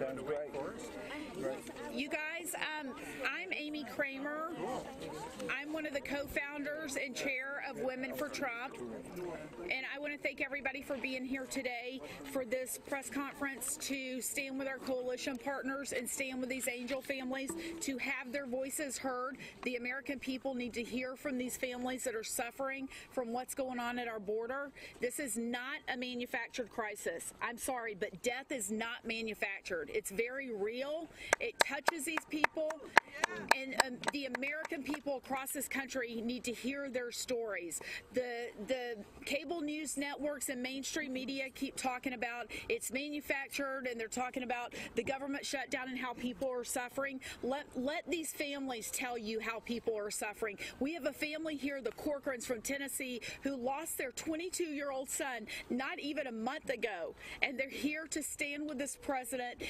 Sounds great. You guys, I'm Amy Kramer. I'm one of the co-founders and chair of Women for Trump. And I want to thank everybody for being here today for this press conference to stand with our coalition partners and stand with these angel families to have their voices heard. The American people need to hear from these families that are suffering from what's going on at our border. This is not a manufactured crisis. I'm sorry, but death is not manufactured. It's very real. It touches these people, and the American people across this country need to hear their stories. The cable news networks and mainstream media keep talking about it's manufactured, and they're talking about the government shutdown and how people are suffering. Let these families tell you how people are suffering. We have a family here, the Corcorans from Tennessee, who lost their 22-year-old son not even a month ago, and they're here to stand with this president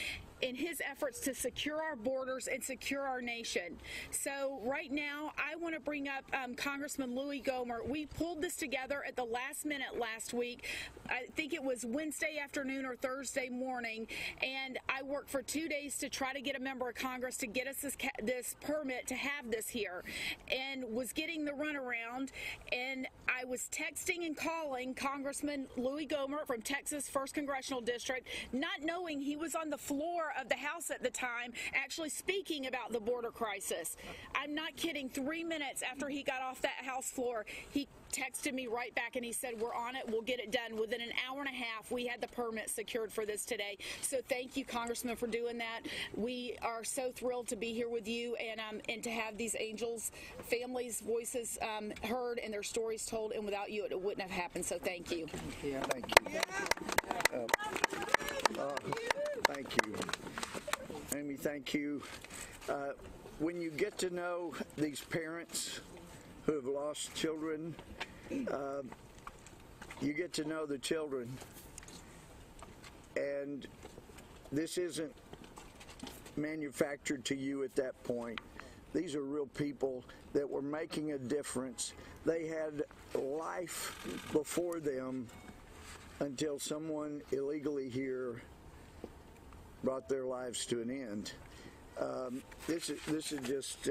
in his efforts to secure our borders and secure our nation. So right now, I want to bring up Congressman Louis Gohmert. We pulled this together at the last minute last week. I think it was Wednesday afternoon or Thursday morning, and I worked for 2 days to try to get a member of Congress to get us this permit to have this here, and was getting the runaround, and I was texting and calling Congressman Louis Gohmert from Texas 1st Congressional District, not knowing he was on the floor of the House at the time actually speaking about the border crisis. I'm not kidding. 3 minutes after he got off that House floor, he texted me right back and he said, "We're on it. We'll get it done." Within an hour and a half, we had the permit secured for this today. So thank you, Congressman, for doing that. We are so thrilled to be here with you and to have these angels, families' voices heard and their stories told. And without you, it wouldn't have happened. So thank you. Yeah, thank you. Thank you. Amy, thank you. When you get to know these parents who have lost children, you get to know the children, and this isn't manufactured to you at that point. These are real people that were making a difference. They had life before them until someone illegally here brought their lives to an end. This is just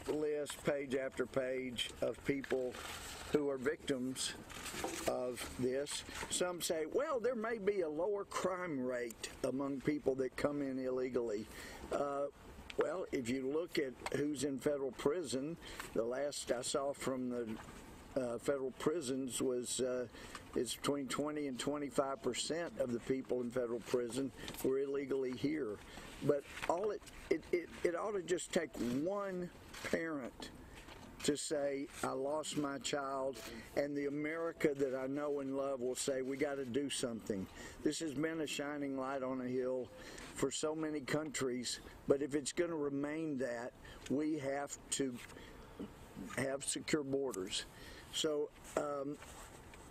list, page after page, of people who are victims of this. Some say, well, there may be a lower crime rate among people that come in illegally. Well, if you look at who's in federal prison, the last I saw from the federal prisons was it's between 20 and 25% of the people in federal prison were illegally here. But it ought to just take one parent to say, I lost my child, and the America that I know and love will say, we got to do something. This has been a shining light on a hill for so many countries, but if it's going to remain that, we have to have secure borders. So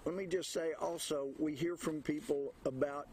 let me just say also, we hear from people about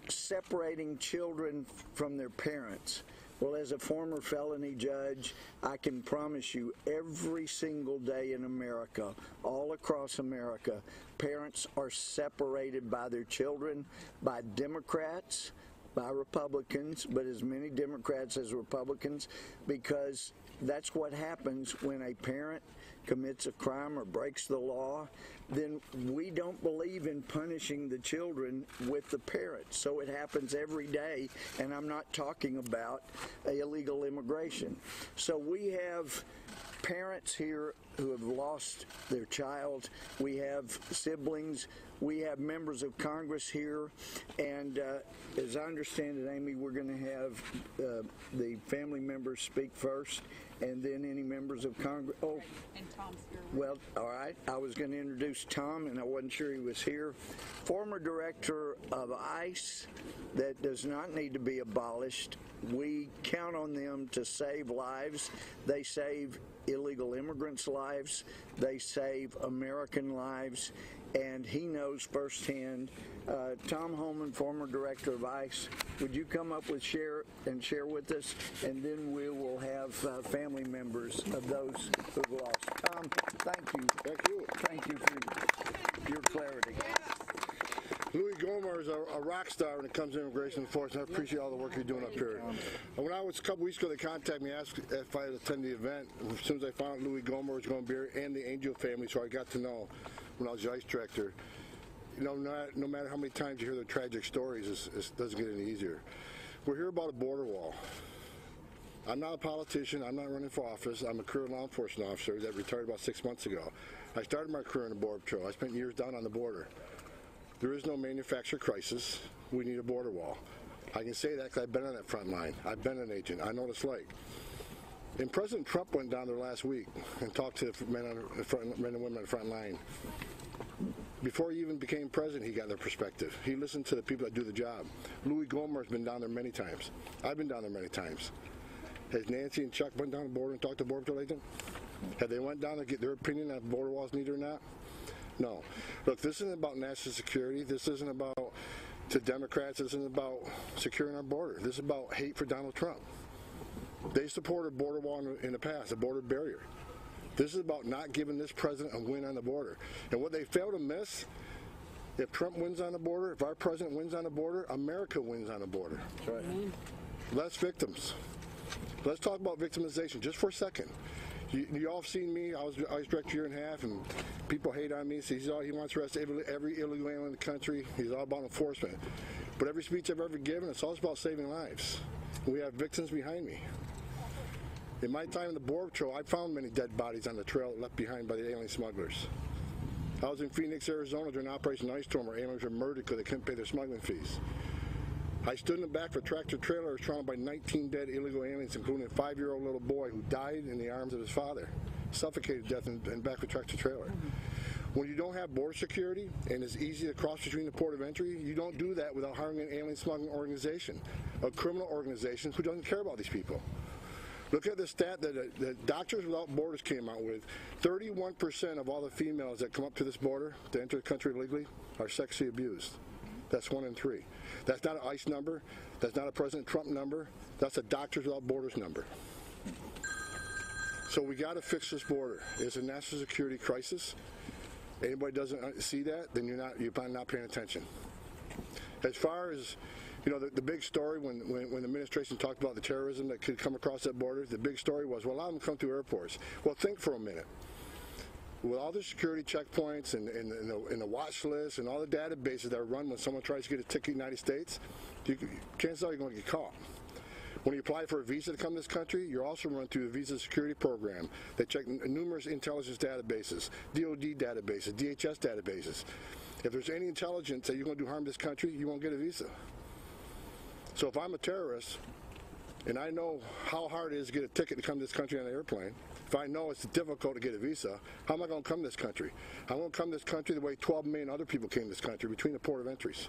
separating children from their parents. Well, as a former felony judge, I can promise you every single day in America, all across America, parents are separated by their children, by Democrats, by Republicans, but as many Democrats as Republicans, because that's what happens when a parent commits a crime or breaks the law. Then we don't believe in punishing the children with the parents. So it happens every day, and I'm not talking about illegal immigration. So we have parents here who have lost their child. We have siblings. We have members of Congress here. And as I understand it, Amy, we're going to have the family members speak first, and then any members of Congress. Oh, And Tom's here. well, all right. I was going to introduce Tom, and I wasn't sure he was here. Former director of ICE that does not need to be abolished. We count on them to save lives. They save illegal immigrants' lives. They save American lives. And he knows firsthand. Tom Homan, former director of ICE, would you come up with share with us, and then we will have family members of those who've lost. Tom, thank you. Thank you for your clarity. Louis Gohmert is a rock star when it comes to immigration enforcement. I appreciate all the work you're doing up here. When I was a couple weeks ago, they contacted me, asked if I had attended the event. As soon as I found out Louis Gohmert was going to be here and the Angel family, so I got to know when I was the ICE director. You know, no matter how many times you hear the tragic stories, it doesn't get any easier. We're here about a border wall. I'm not a politician. I'm not running for office. I'm a career law enforcement officer that retired about 6 months ago. I started my career in the Border Patrol. I spent years down on the border. There is no manufactured crisis. We need a border wall. I can say that because I've been on that front line. I've been an agent. I know what it's like. And President Trump went down there last week and talked to men and women on the front line. Before he even became president, he got their perspective. He listened to the people that do the job. Louis Gohmert's been down there many times. I've been down there many times. Has Nancy and Chuck went down the border and talked to Border Patrol agent? Have they went down to get their opinion on border walls needed or not? No. Look, this isn't about national security. This isn't about, to Democrats, this isn't about securing our border. This is about hate for Donald Trump. They supported border wall in the past, a border barrier. This is about not giving this president a win on the border. And what they fail to miss, if Trump wins on the border, if our president wins on the border, America wins on the border. That's right. Less victims. Let's talk about victimization just for a second. You all have seen me. I was director a year and a half, and people hate on me. So he wants to arrest every illegal alien in the country. He's all about enforcement. But every speech I've ever given, it's always about saving lives. We have victims behind me. In my time in the Border Patrol, I found many dead bodies on the trail left behind by the alien smugglers. I was in Phoenix, Arizona during Operation Ice Storm where aliens were murdered because they couldn't pay their smuggling fees. I stood in the back of a tractor trailer surrounded by 19 dead illegal aliens, including a 5-year-old little boy who died in the arms of his father, suffocated to death in the back of a tractor trailer. When you don't have border security and it's easy to cross between the port of entry, you don't do that without hiring an alien smuggling organization, a criminal organization who doesn't care about these people. Look at the stat that Doctors Without Borders came out with. 31% of all the females that come up to this border to enter the country illegally are sexually abused. That's 1 in 3. That's not an ICE number. That's not a President Trump number. That's a Doctors Without Borders number. So we got to fix this border. It's a national security crisis. Anybody doesn't see that, then you're not paying attention. As far as the big story when the administration talked about the terrorism that could come across that border, the big story was, well, a lot of them come through airports. Well, think for a minute. With all the security checkpoints and the watch list and all the databases that are run when someone tries to get a ticket in the United States, chances are you're going to get caught. When you apply for a visa to come to this country, you're also run through the visa security program. They check numerous intelligence databases, DOD databases, DHS databases. If there's any intelligence that you're going to do harm to this country, you won't get a visa. So if I'm a terrorist, and I know how hard it is to get a ticket to come to this country on an airplane, if I know it's difficult to get a visa, how am I going to come to this country? I'm going to come to this country the way 12 million other people came to this country, between the port of entries.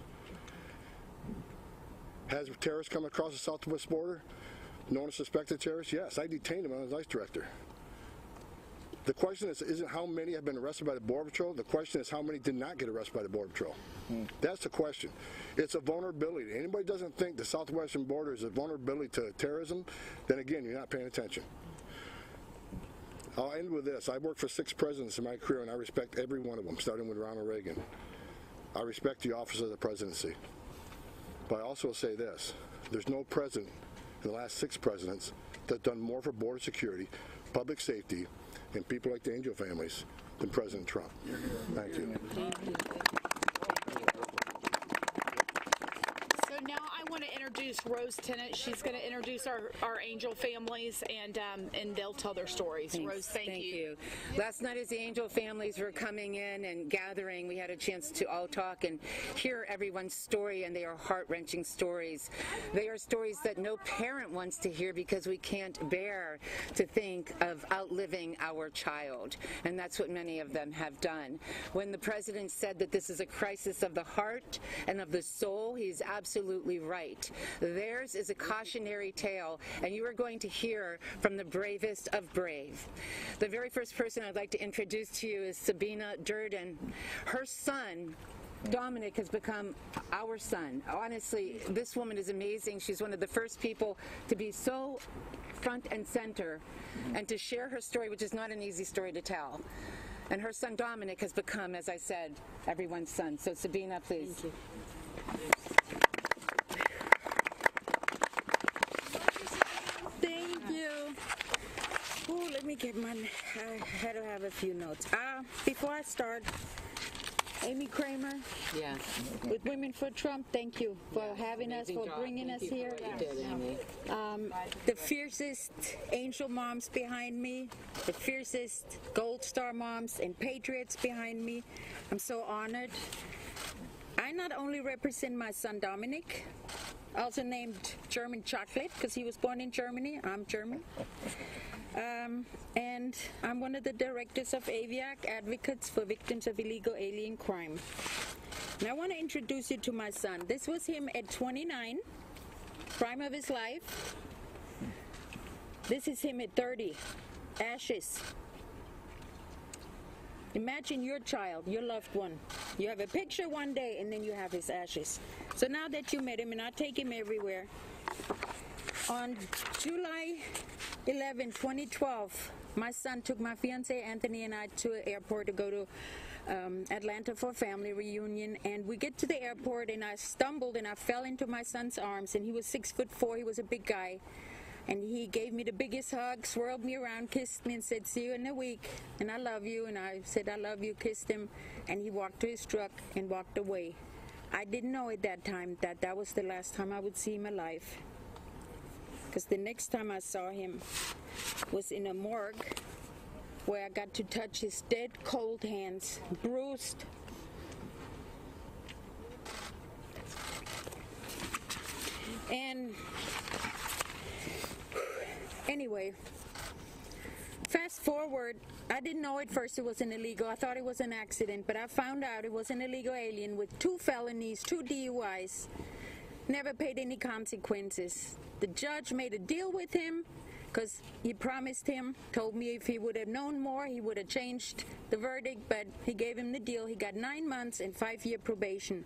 Has terrorists come across the southwest border? Known as suspected terrorists? Yes, I detained them when I was ICE director. The question isn't how many have been arrested by the Border Patrol. The question is how many did not get arrested by the Border Patrol. That's the question. It's a vulnerability. Anybody doesn't think the southwestern border is a vulnerability to terrorism, then again, you're not paying attention. I'll end with this. I worked for 6 presidents in my career, and I respect every one of them, starting with Ronald Reagan. I respect the office of the presidency. But I also say this. There's no president in the last 6 presidents that's done more for border security, public safety, and people like the Angel families than President Trump. Thank you. So now I want to introduce Rose Tennant. She's going to introduce our Angel families, and they'll tell their stories. Thanks. Rose, thank you. Last night as the Angel families were coming in and gathering, we had a chance to all talk and hear everyone's story, and they are heart-wrenching stories. They are stories that no parent wants to hear because we can't bear to think of outliving our child, and that's what many of them have done. When the president said that this is a crisis of the heart and of the soul, he's absolutely right. Theirs is a cautionary tale, and you are going to hear from the bravest of brave. The very first person I'd like to introduce to you is Sabina Durden. Her son, Dominic, has become our son. Honestly, this woman is amazing. She's one of the first people to be so front and center and to share her story, which is not an easy story to tell. And her son Dominic has become, as I said, everyone's son. So Sabina, please. Thank you. Thank you. Oh, let me get my, I had to have a few notes. Before I start, Amy Kramer Yeah. with Women for Trump, thank you for having us, for bringing us here. The fiercest angel moms behind me, the fiercest Gold Star moms and patriots behind me. I'm so honored. I not only represent my son Dominic, also named German Chocolate because he was born in Germany. I'm German. And I'm one of the directors of AVIAC, Advocates for Victims of Illegal Alien Crime. And I want to introduce you to my son. This was him at 29, prime of his life. This is him at 30, ashes. Imagine your child, your loved one. You have a picture one day and then you have his ashes. So now that you met him, and I take him everywhere, on July 11, 2012, my son took my fiance Anthony and I to the airport to go to Atlanta for a family reunion. And we get to the airport and I stumbled and I fell into my son's arms, and he was 6'4", he was a big guy. And he gave me the biggest hug, swirled me around, kissed me and said, "See you in a week, and I love you." And I said, "I love you," kissed him, and he walked to his truck and walked away. I didn't know at that time that that was the last time I would see him alive. Because the next time I saw him was in a morgue where I got to touch his dead, cold hands, bruised. And anyway, fast forward, I didn't know at first it was an illegal. I thought it was an accident, but I found out it was an illegal alien with 2 felonies, 2 DUIs, never paid any consequences. The judge made a deal with him because he promised him, told me if he would have known more, he would have changed the verdict, but he gave him the deal. He got 9 months and 5-year probation.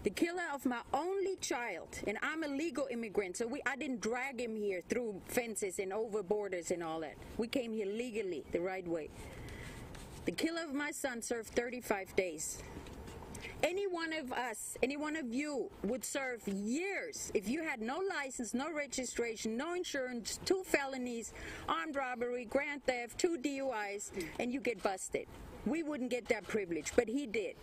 The killer of my only child, and I'm a legal immigrant, so I didn't drag him here through fences and over borders and all that. We came here legally, the right way. The killer of my son served 35 days. Any one of us, any one of you would serve years if you had no license, no registration, no insurance, 2 felonies, armed robbery, grand theft, 2 DUIs, and you get busted. We wouldn't get that privilege, but he did.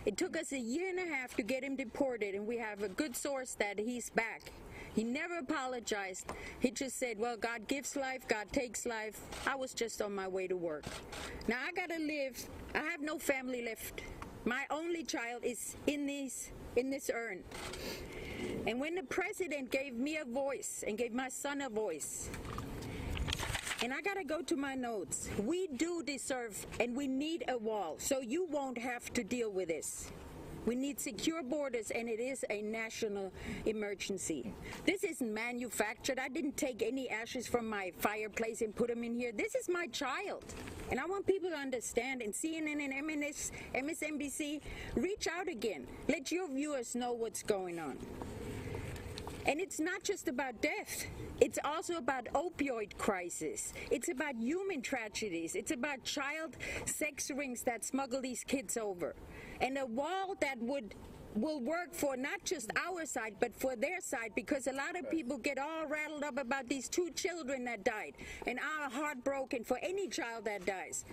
It took us a year and a half to get him deported, and we have a good source that he's back. He never apologized. He just said, well, God gives life, God takes life. I was just on my way to work. Now I gotta live. I have no family left. My only child is in this urn. And when the president gave me a voice and gave my son a voice, and I gotta go to my notes, we do deserve and we need a wall, so you won't have to deal with this. We need secure borders, and it is a national emergency. This isn't manufactured. I didn't take any ashes from my fireplace and put them in here. This is my child. And I want people to understand, and CNN and MSNBC, reach out again. Let your viewers know what's going on. And it's not just about death. It's also about opioid crisis. It's about human tragedies. It's about child sex rings that smuggle these kids over. And a wall that will work for not just our side, but for their side, because a lot of people get all rattled up about these 2 children that died, and are heartbroken for any child that dies.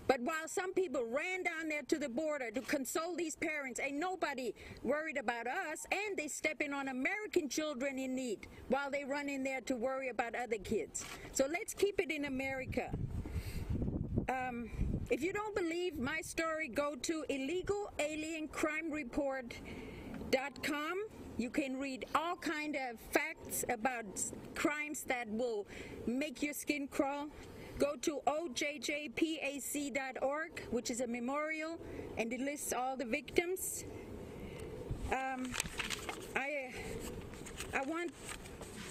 But while some people ran down there to the border to console these parents, ain't nobody worried about us, and they stepping on American children in need while they run in there to worry about other kids. So let's keep it in America. If you don't believe my story, go to illegalialiencrimereport.com. You can read all kind of facts about crimes that will make your skin crawl. Go to ojjpac.org, which is a memorial, and it lists all the victims. I want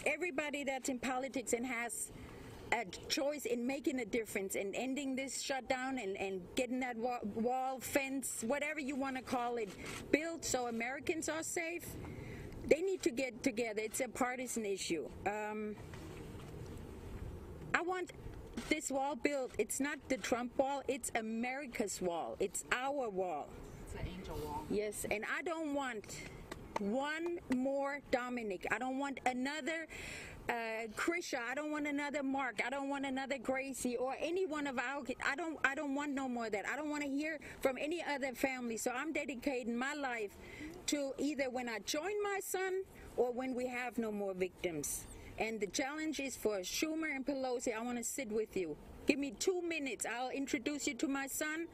everybody that's in politics and has a choice in making a difference and ending this shutdown and getting that wall, fence, whatever you want to call it, built so Americans are safe. They need to get together. It's a partisan issue. I want this wall built, it's not the Trump wall, it's America's wall. It's our wall. It's an angel wall. Yes, and I don't want one more Dominic. I don't want another Krisha. I don't want another Mark. I don't want another Gracie or any one of our kids. I don't want no more of that. I don't want to hear from any other family. So I'm dedicating my life to either when I join my son or when we have no more victims. And the challenge is for Schumer and Pelosi. I want to sit with you. Give me 2 minutes. I'll introduce you to my son,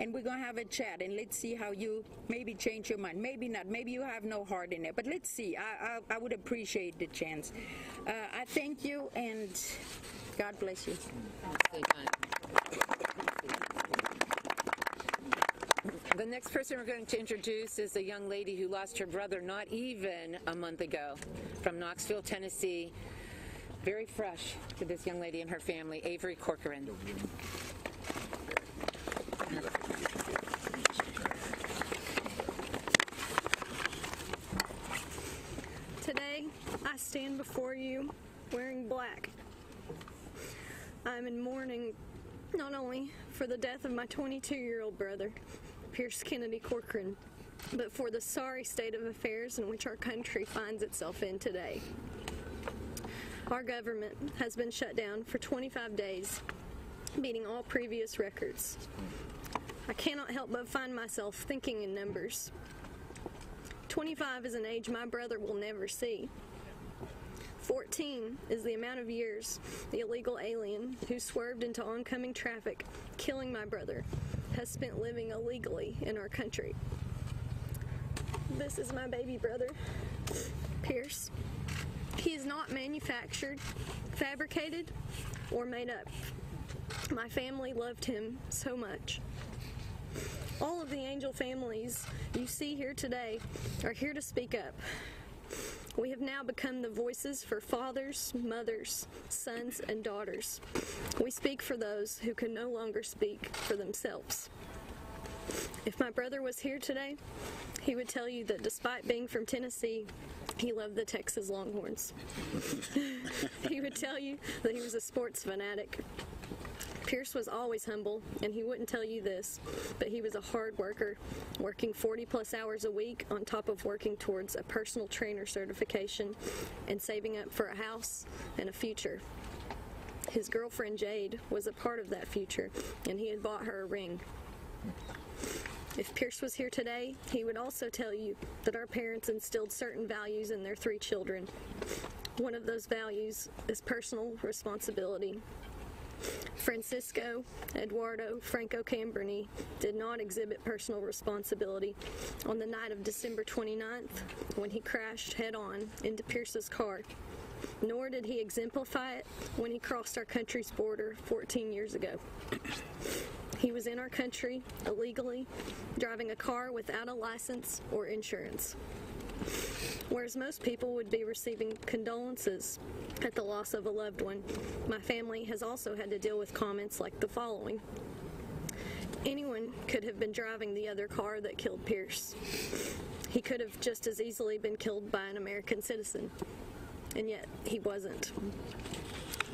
and we're going to have a chat, and let's see how you maybe change your mind. Maybe not. Maybe you have no heart in it, but let's see. I would appreciate the chance. I thank you, and God bless you. The next person we're going to introduce is a young lady who lost her brother not even a month ago from Knoxville, Tennessee. Very fresh to this young lady and her family, Avery Corcoran. Today, I stand before you wearing black. I'm in mourning not only for the death of my 22-year-old brother, Pierce Kennedy Corcoran, but for the sorry state of affairs in which our country finds itself in today. Our government has been shut down for 25 days, beating all previous records. I cannot help but find myself thinking in numbers. 25 is an age my brother will never see. 14 is the amount of years the illegal alien who swerved into oncoming traffic, killing my brother, has spent living illegally in our country. This is my baby brother, Pierce. He is not manufactured, fabricated, or made up. My family loved him so much. All of the angel families you see here today are here to speak up. We have now become the voices for fathers, mothers, sons, and daughters. We speak for those who can no longer speak for themselves. If my brother was here today, he would tell you that despite being from Tennessee, he loved the Texas Longhorns. He would tell you that he was a sports fanatic. Pierce was always humble, and he wouldn't tell you this, but he was a hard worker, working 40-plus hours a week on top of working towards a personal trainer certification and saving up for a house and a future. His girlfriend, Jade, was a part of that future, and he had bought her a ring. If Pierce was here today, he would also tell you that our parents instilled certain values in their 3 children. One of those values is personal responsibility. Francisco Eduardo Franco Camberni did not exhibit personal responsibility on the night of December 29th when he crashed head-on into Pierce's car, nor did he exemplify it when he crossed our country's border 14 years ago. He was in our country illegally, driving a car without a license or insurance. Whereas most people would be receiving condolences at the loss of a loved one, my family has also had to deal with comments like the following. Anyone could have been driving the other car that killed Pierce. He could have just as easily been killed by an American citizen, and yet he wasn't.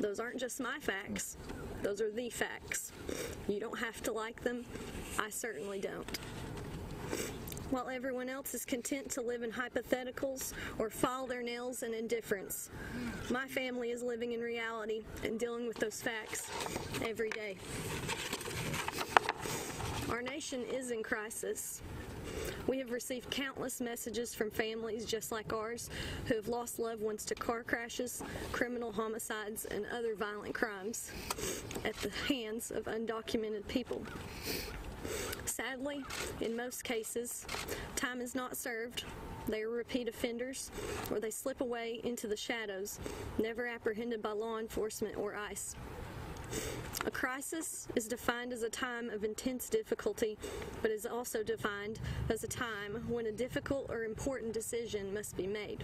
Those aren't just my facts. Those are the facts. You don't have to like them. I certainly don't. While everyone else is content to live in hypotheticals or file their nails in indifference, my family is living in reality and dealing with those facts every day. Our nation is in crisis. We have received countless messages from families just like ours who have lost loved ones to car crashes, criminal homicides, and other violent crimes at the hands of undocumented people. Sadly, in most cases, time is not served. They are repeat offenders, or they slip away into the shadows, never apprehended by law enforcement or ICE. A crisis is defined as a time of intense difficulty, but is also defined as a time when a difficult or important decision must be made.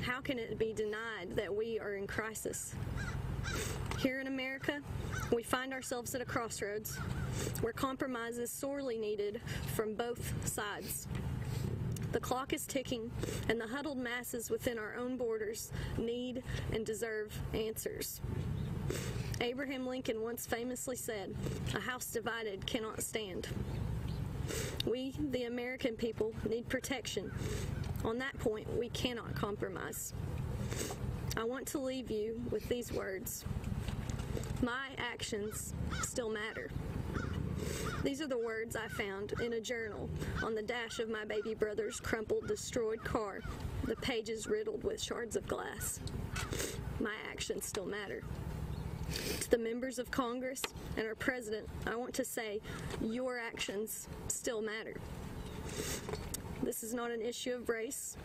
How can it be denied that we are in crisis? Here in America, we find ourselves at a crossroads where compromise is sorely needed from both sides. The clock is ticking, and the huddled masses within our own borders need and deserve answers. Abraham Lincoln once famously said, "A house divided cannot stand." We, the American people, need protection. On that point, we cannot compromise. I want to leave you with these words. My actions still matter. These are the words I found in a journal on the dash of my baby brother's crumpled, destroyed car, the pages riddled with shards of glass. My actions still matter. To the members of Congress and our president, I want to say, your actions still matter. This is not an issue of race.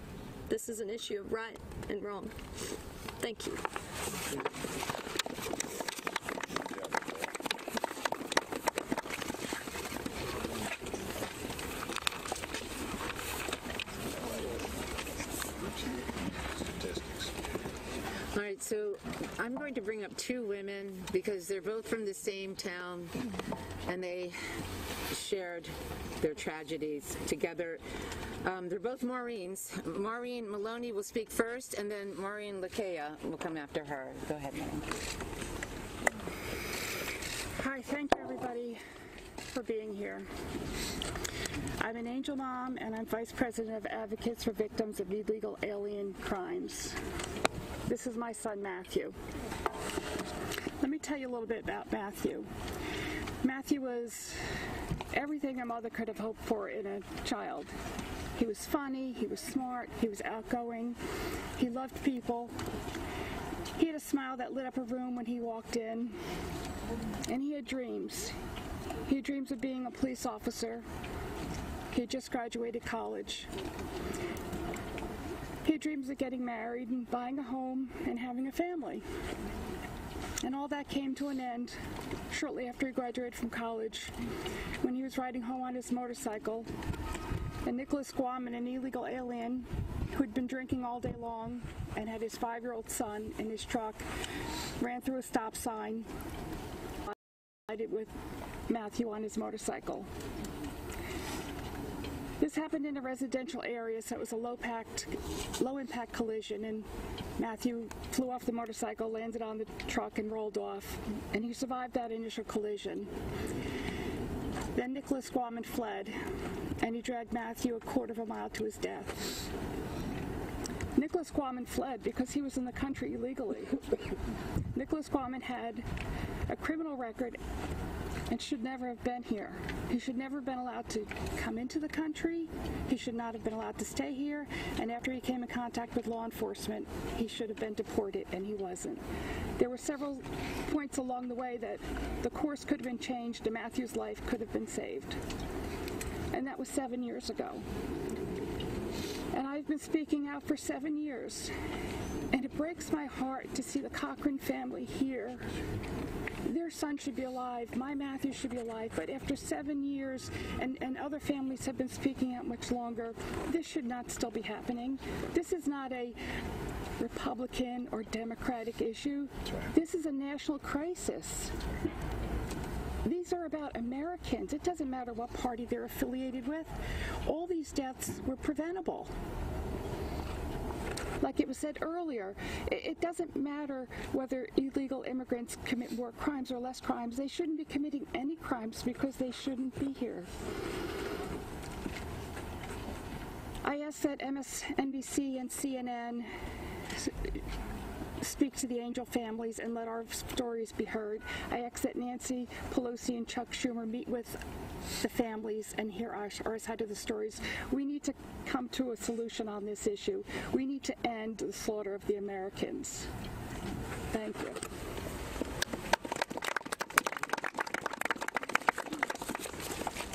This is an issue of right and wrong. Thank you. All right, so I'm going to bring up two women because they're both from the same town and they shared their tragedies together. They're both Maureen's. Maureen Maloney will speak first, and then Maureen Lakea will come after her. Go ahead, Maureen. Hi, thank you everybody for being here. I'm an angel mom, and I'm Vice President of Advocates for Victims of Illegal Alien Crimes. This is my son, Matthew. Let me tell you a little bit about Matthew. Matthew was everything a mother could have hoped for in a child. He was funny, he was smart, he was outgoing, he loved people. He had a smile that lit up a room when he walked in, and he had dreams. He had dreams of being a police officer. He had just graduated college. He had dreams of getting married and buying a home and having a family. And all that came to an end shortly after he graduated from college, when he was riding home on his motorcycle. And Nicholas Guaman, an illegal alien who had been drinking all day long and had his 5-year-old son in his truck, ran through a stop sign, collided with Matthew on his motorcycle. This happened in a residential area, so it was a low-impact collision, and Matthew flew off the motorcycle, landed on the truck, and rolled off, and he survived that initial collision. Then Nicholas Guaman fled, and he dragged Matthew a quarter of a mile to his death. Nicholas Guaman fled because he was in the country illegally. Nicholas Guaman had a criminal record and should never have been here. He should never have been allowed to come into the country. He should not have been allowed to stay here. And after he came in contact with law enforcement, he should have been deported, and he wasn't. There were several points along the way that the course could have been changed and Matthew's life could have been saved. And that was 7 years ago. And I've been speaking out for 7 years. And it breaks my heart to see the Cochran family here. Their son should be alive, my Matthew should be alive, but after 7 years, and other families have been speaking out much longer, this should not still be happening. This is not a Republican or Democratic issue. This is a national crisis. These are about Americans. It doesn't matter what party they're affiliated with. All these deaths were preventable. Like it was said earlier, it doesn't matter whether illegal immigrants commit more crimes or less crimes. They shouldn't be committing any crimes because they shouldn't be here. I ask that MSNBC and CNN speak to the Angel families and let our stories be heard. I ask that Nancy Pelosi and Chuck Schumer meet with the families and hear our side of the stories. We need to come to a solution on this issue. We need to end the slaughter of the Americans. Thank you.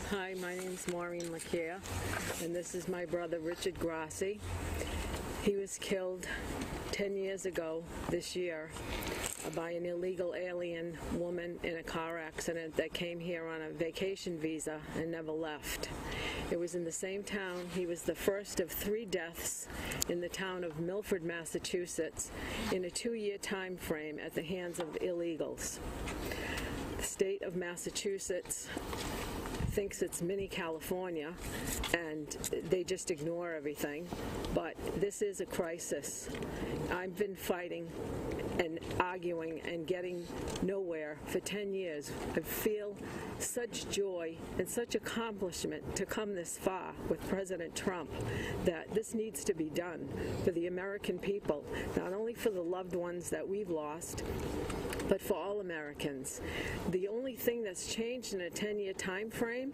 Hi, my name's Maureen Lakea, and this is my brother Richard Grassi. He was killed 10 years ago this year by an illegal alien woman in a car accident that came here on a vacation visa and never left. It was in the same town. He was the first of 3 deaths in the town of Milford, Massachusetts, in a 2-year time frame at the hands of illegals. The state of Massachusetts thinks it's mini California, and they just ignore everything. But this is a crisis. I've been fighting and arguing and getting nowhere for 10 years. I feel such joy and such accomplishment to come this far with President Trump, that this needs to be done for the American people, not only for the loved ones that we've lost, but for all Americans. The only thing that's changed in a 10-year time frame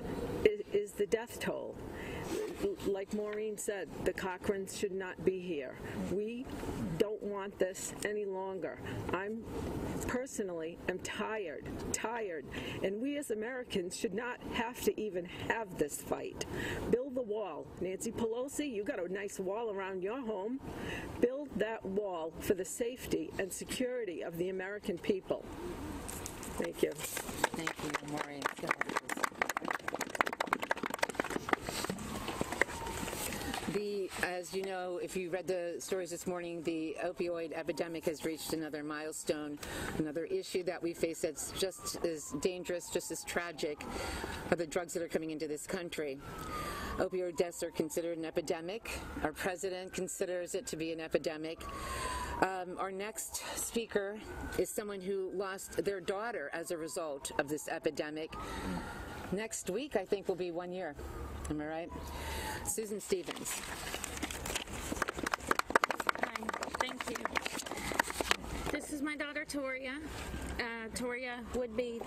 is the death toll. Like Maureen said, the Cochrans should not be here. We don't want this any longer. I'm personally am tired, and we as Americans should not have to even have this fight. Build the wall. Nancy Pelosi, you got a nice wall around your home. Build that wall for the safety and security of the American people. Thank you. Thank you, Maureen. As you know, if you read the stories this morning, the opioid epidemic has reached another milestone, another issue that we face that's just as dangerous, just as tragic, are the drugs that are coming into this country. Opioid deaths are considered an epidemic. Our president considers it to be an epidemic. Our next speaker is someone who lost their daughter as a result of this epidemic. Next week, I think, will be 1 year. Am I right? Susan Stevens. Hi, thank you. This is my daughter, Toria. Toria would be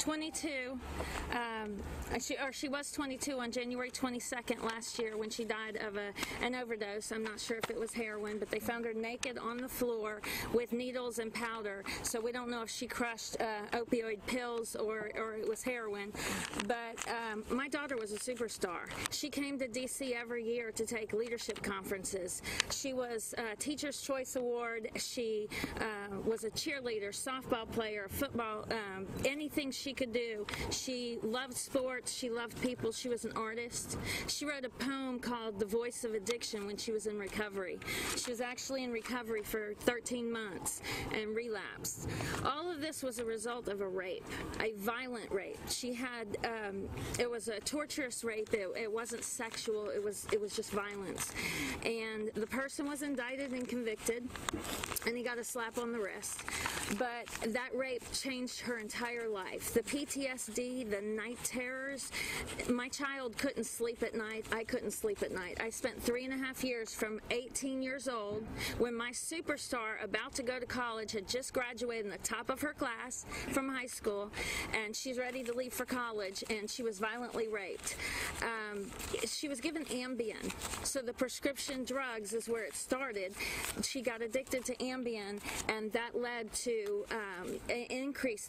22. She was 22 on January 22nd last year when she died of an overdose. I'm not sure if it was heroin, but they found her naked on the floor with needles and powder. So we don't know if she crushed opioid pills or it was heroin. But my daughter was a superstar. She came to D.C. every year to take leadership conferences. She was Teacher's Choice Award. She was a cheerleader, softball player, football, anything she could do. She loved sports. She loved people. She was an artist. She wrote a poem called The Voice of Addiction when she was in recovery. She was actually in recovery for 13 months and relapsed. All of this was a result of a rape, a violent rape. She had, it was a torturous rape. It wasn't sexual. It was just violence. And the person was indicted and convicted, and he got a slap on the wrist. But that rape changed her entire life. The PTSD, the night terrors. My child couldn't sleep at night. I couldn't sleep at night. I spent 3.5 years from 18 years old when my superstar about to go to college had just graduated in the top of her class from high school, and she's ready to leave for college, and she was violently raped. She was given Ambien. So the prescription drugs is where it started. She got addicted to Ambien, and that led to an increase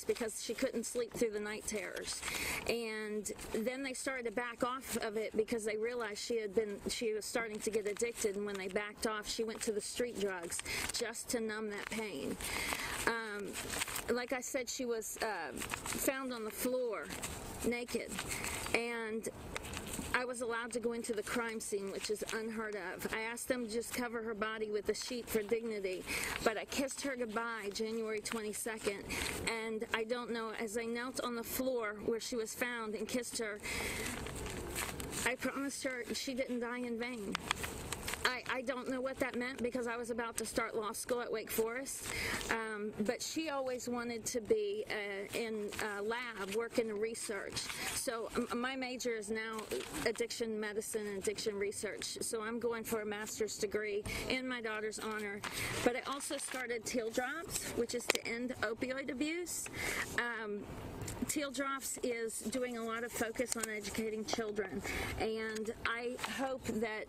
because she couldn't sleep through the night terrors. And then they started to back off of it because they realized she was starting to get addicted, and when they backed off, she went to the street drugs just to numb that pain. Like I said, she was found on the floor naked, and I was allowed to go into the crime scene, which is unheard of. I asked them to just cover her body with a sheet for dignity, but I kissed her goodbye January 22nd, and I don't know, as I knelt on the floor where she was found and kissed her, I promised her she didn't die in vain. I don't know what that meant because I was about to start law school at Wake Forest, but she always wanted to be in a lab working in research. So my major is now addiction medicine and addiction research. So I'm going for a master's degree in my daughter's honor. But I also started Teal Drops, which is to end opioid abuse. Teal Drops is doing a lot of focus on educating children, and I hope that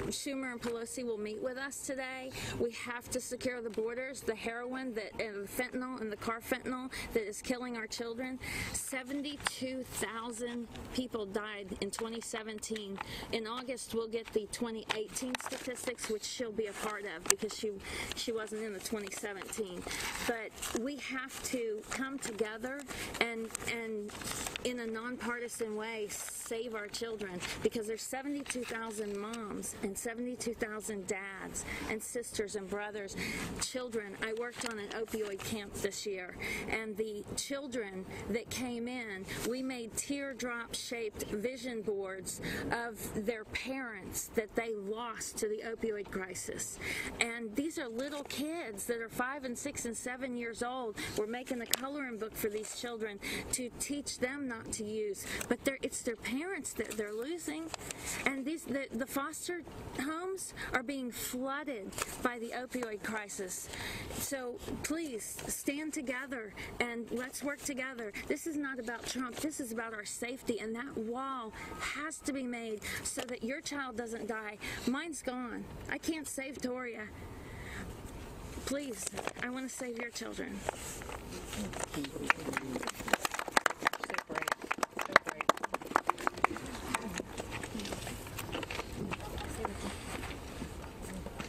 Schumer and Pelosi will meet with us today. We have to secure the borders. The heroin and the fentanyl and the carfentanil that is killing our children. 72,000 people died in 2017. In August, we'll get the 2018 statistics, which she'll be a part of because she wasn't in the 2017. But we have to come together and in a nonpartisan way save our children, because there's 72,000 moms and 72,000 dads and sisters and brothers, children. I worked on an opioid camp this year, and the children that came in, we made teardrop-shaped vision boards of their parents that they lost to the opioid crisis. And these are little kids that are 5 and 6 and 7 years old. We're making the coloring book for these children to teach them not to use, but it's their parents that they're losing. And the foster homes are being flooded by the opioid crisis. So please stand together and let's work together. This is not about Trump. This is about our safety, and that wall has to be made so that your child doesn't die. Mine's gone. I can't save Toria. Please, I want to save your children.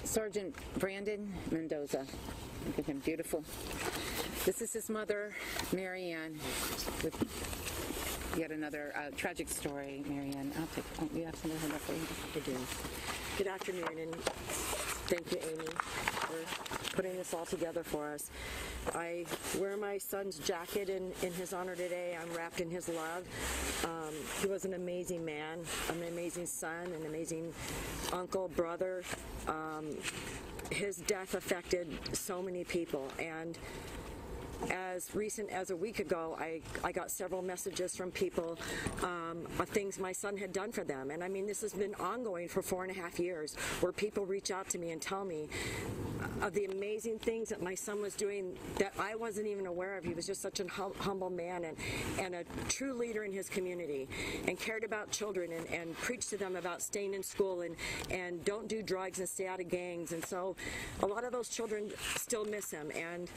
Sergeant Brandon Mendoza. Look at him, beautiful. This is his mother, Marianne, with yet another tragic story. Marianne, I'll take. Oh, you have something for you? I do. Good afternoon, and thank you, Amy, for putting this all together for us. I wear my son's jacket in his honor today. I'm wrapped in his love. He was an amazing man, an amazing son, an amazing uncle, brother. His death affected so many people, and as recent as a week ago, I got several messages from people of things my son had done for them. And I mean, this has been ongoing for 4.5 years, where people reach out to me and tell me of the amazing things that my son was doing that I wasn't even aware of. He was just such a humble man and a true leader in his community, and cared about children and preached to them about staying in school and don't do drugs and stay out of gangs. And so a lot of those children still miss him, and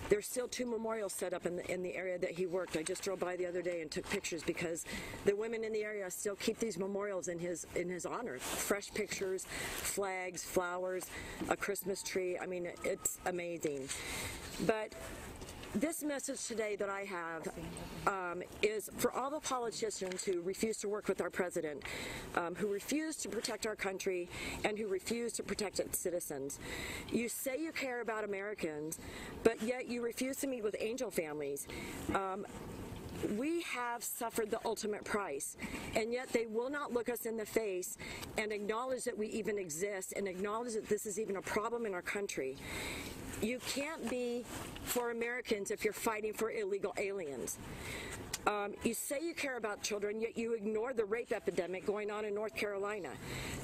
there's still 2 memorials set up in the area that he worked. I just drove by the other day and took pictures because the women in the area still keep these memorials in his honor. Fresh pictures, flags, flowers, a Christmas tree. I mean, it's amazing. But this message today that I have is for all the politicians who refuse to work with our president, who refuse to protect our country, and who refuse to protect its citizens. You say you care about Americans, but yet you refuse to meet with angel families. We have suffered the ultimate price, and yet they will not look us in the face and acknowledge that we even exist and acknowledge that this is even a problem in our country. You can't be for Americans if you're fighting for illegal aliens. You say you care about children, yet you ignore the rape epidemic going on in North Carolina.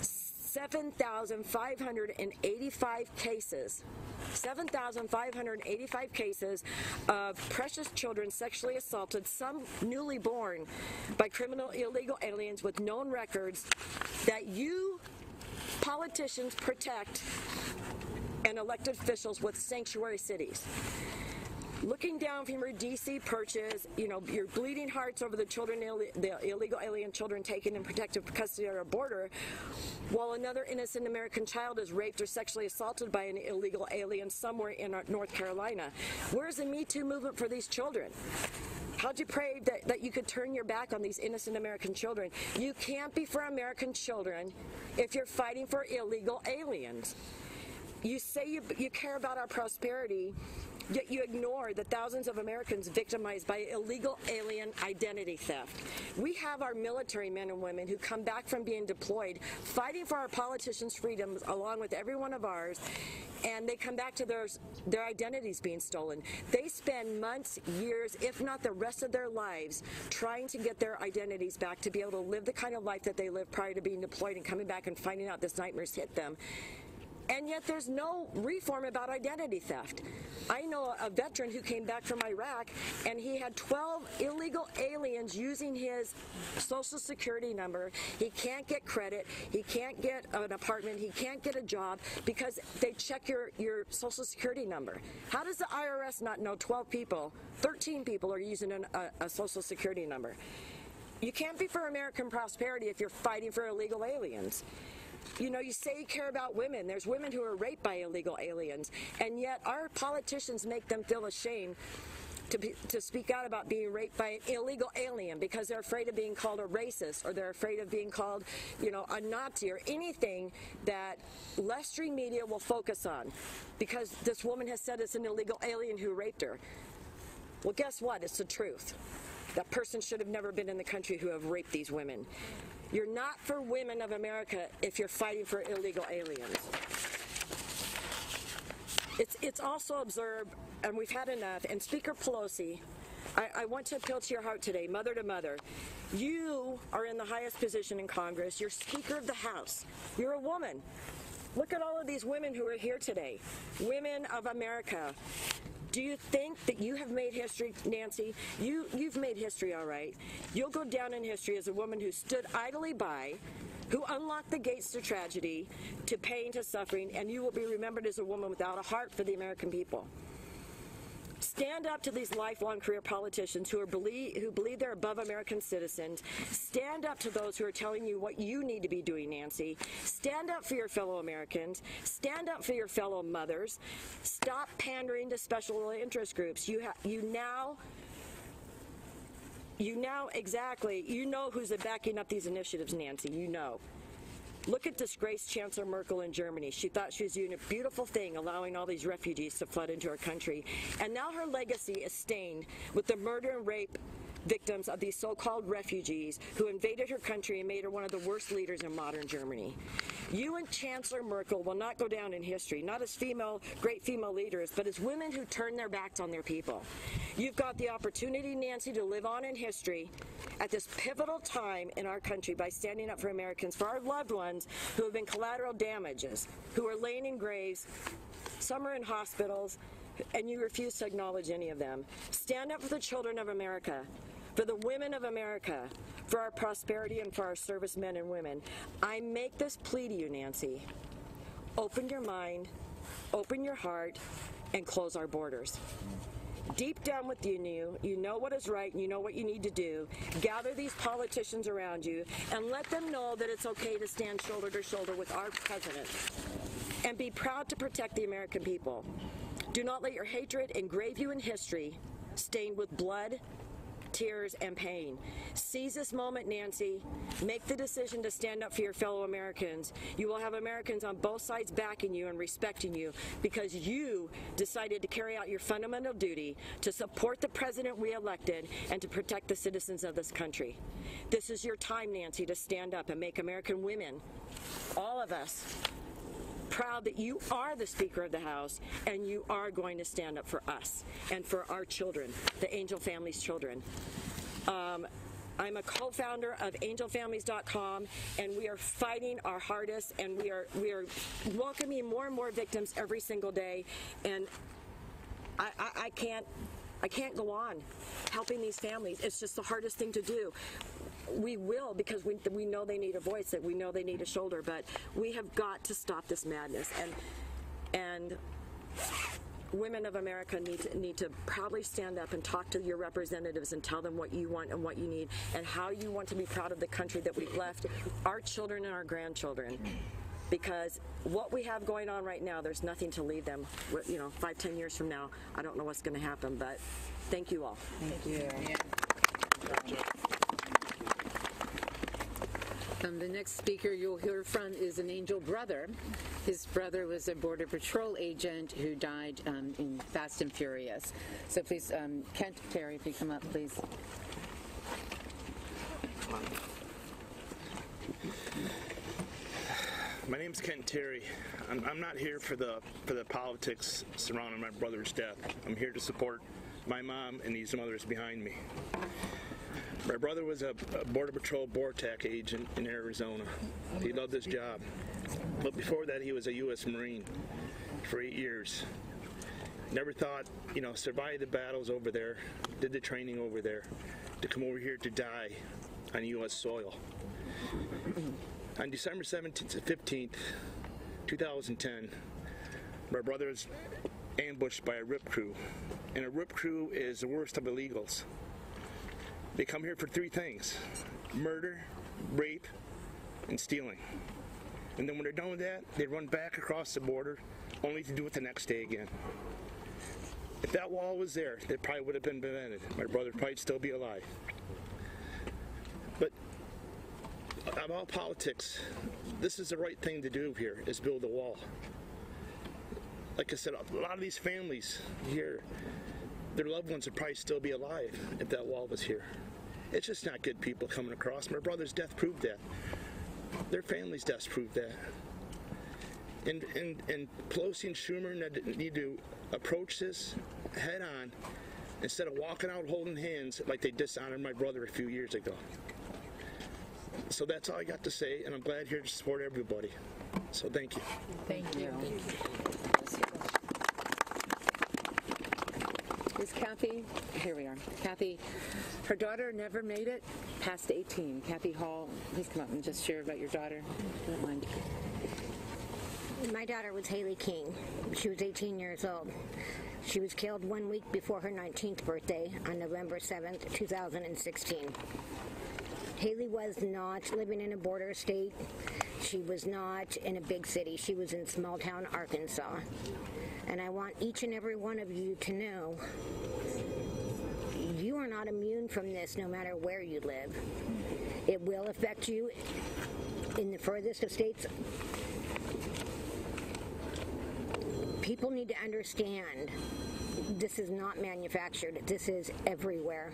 7,585 cases. 7,585 cases of precious children sexually assaulted, some newly born, by criminal illegal aliens with known records that you politicians protect, and elected officials with sanctuary cities. Looking down from your D.C. perches, you know, your bleeding hearts over the children, the illegal alien children taken in protective custody at our border, while another innocent American child is raped or sexually assaulted by an illegal alien somewhere in North Carolina. Where's the Me Too movement for these children? How'd you pray that you could turn your back on these innocent American children? You can't be for American children if you're fighting for illegal aliens. You say you care about our prosperity, yet you ignore the thousands of Americans victimized by illegal alien identity theft. We have our military men and women who come back from being deployed, fighting for our politicians' freedoms along with every one of ours, and they come back to their identities being stolen. They spend months, years, if not the rest of their lives, trying to get their identities back to be able to live the kind of life that they lived prior to being deployed and coming back and finding out this nightmare's hit them. And yet there's no reform about identity theft. I know a veteran who came back from Iraq, and he had 12 illegal aliens using his Social Security number. He can't get credit. He can't get an apartment. He can't get a job because they check your Social Security number. How does the IRS not know 12 people, 13 people are using a Social Security number? You can't be for American prosperity if you're fighting for illegal aliens. You know, you say you care about women. There's women who are raped by illegal aliens, and yet our politicians make them feel ashamed to speak out about being raped by an illegal alien because they're afraid of being called a racist, or they're afraid of being called, a Nazi, or anything that left-stream media will focus on, because this woman has said it's an illegal alien who raped her. Well, guess what? It's the truth. That person should have never been in the country who have raped these women. You're not for women of America if you're fighting for illegal aliens. It's also observed, and we've had enough, and Speaker Pelosi, I want to appeal to your heart today, mother to mother. You are in the highest position in Congress. You're Speaker of the House. You're a woman. Look at all of these women who are here today, women of America. Do you think that you have made history, Nancy? You've made history, all right. You'll go down in history as a woman who stood idly by, who unlocked the gates to tragedy, to pain, to suffering, and you will be remembered as a woman without a heart for the American people. Stand up to these lifelong career politicians who believe they're above American citizens. Stand up to those who are telling you what you need to be doing, Nancy. Stand up for your fellow Americans. Stand up for your fellow mothers. Stop pandering to special interest groups. You know who's backing up these initiatives, Nancy. You know. Look at disgraced Chancellor Merkel in Germany. She thought she was doing a beautiful thing, allowing all these refugees to flood into her country. And now her legacy is stained with the murder and rape victims of these so-called refugees who invaded her country and made her one of the worst leaders in modern Germany. You and Chancellor Merkel will not go down in history, not as great female leaders, but as women who turned their backs on their people. You've got the opportunity, Nancy, to live on in history at this pivotal time in our country by standing up for Americans, for our loved ones who have been collateral damages, who are laying in graves, some are in hospitals, and you refuse to acknowledge any of them. Stand up for the children of America, for the women of America, for our prosperity, and for our servicemen and women. I make this plea to you, Nancy. Open your mind, open your heart, and close our borders. Deep down within you, you know what is right and you know what you need to do. Gather these politicians around you and let them know that it's okay to stand shoulder to shoulder with our president. And be proud to protect the American people. Do not let your hatred engrave you in history, stained with blood, tears, and pain. Seize this moment, Nancy. Make the decision to stand up for your fellow Americans. You will have Americans on both sides backing you and respecting you because you decided to carry out your fundamental duty to support the president we elected and to protect the citizens of this country. This is your time, Nancy, to stand up and make American women, all of us, proud that you are the Speaker of the House and you are going to stand up for us and for our children, the Angel Families' children. I'm a co-founder of angelfamilies.com, and we are fighting our hardest, and we are welcoming more and more victims every single day. And I can't go on helping these families. It's just the hardest thing to do. We will, because we know they need a voice, that we know they need a shoulder, but we have got to stop this madness. And women of America need to proudly stand up and talk to your representatives and tell them what you want and what you need and how you want to be proud of the country that we've left our children and our grandchildren. Because what we have going on right now, there's nothing to leave them. 5-10 years from now, I don't know what's going to happen, but thank you all. Thank you. Yeah. The next speaker you'll hear from is an Angel brother. His brother was a Border Patrol agent who died in Fast and Furious. So please, Kent Terry, if you come up, please. My name's Kent Terry. I'm not here for the politics surrounding my brother's death. I'm here to support my mom and these mothers behind me. My brother was a Border Patrol BORTAC agent in Arizona. He loved his job. But before that, he was a U.S. Marine for 8 years. Never thought, survived the battles over there, did the training over there, to come over here to die on U.S. soil. On December 15th, 2010, my brother was ambushed by a RIP crew. And a RIP crew is the worst of illegals. They come here for 3 things: murder, rape, and stealing. And then when they're done with that, they run back across the border, only to do it the next day again. If that wall was there, it probably would have been prevented. My brother would probably still be alive. But about politics, this is the right thing to do here, is build a wall. Like I said, a lot of these families here, their loved ones would probably still be alive if that wall was here. It's just not good people coming across. My brother's death proved that. Their family's deaths proved that. And Pelosi and Schumer need to approach this head on instead of walking out holding hands like they dishonored my brother a few years ago. So that's all I got to say, and I'm glad here to support everybody. So thank you. Thank you. Is Kathy, here we are. Kathy, her daughter never made it past 18. Kathy Hall, please come up and just share about your daughter. Don't mind. My daughter was Haley King. She was 18 years old. She was killed 1 week before her 19th birthday on November 7th, 2016. Haley was not living in a border state. She was not in a big city. She was in small town Arkansas. And I want each and every one of you to know you are not immune from this no matter where you live. It will affect you in the furthest of states. People need to understand this is not manufactured. This is everywhere.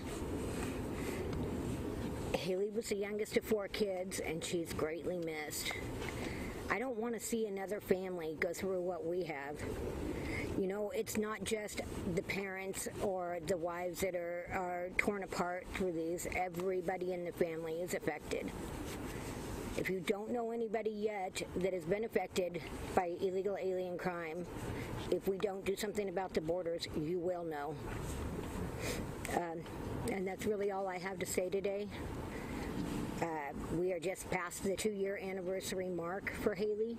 Haley was the youngest of 4 kids, and she's greatly missed. I don't want to see another family go through what we have. You know, it's not just the parents or the wives that are torn apart through these. Everybody in the family is affected. If you don't know anybody yet that has been affected by illegal alien crime, if we don't do something about the borders, you will know. And that's really all I have to say today. We are just past the 2-year anniversary mark for Haley.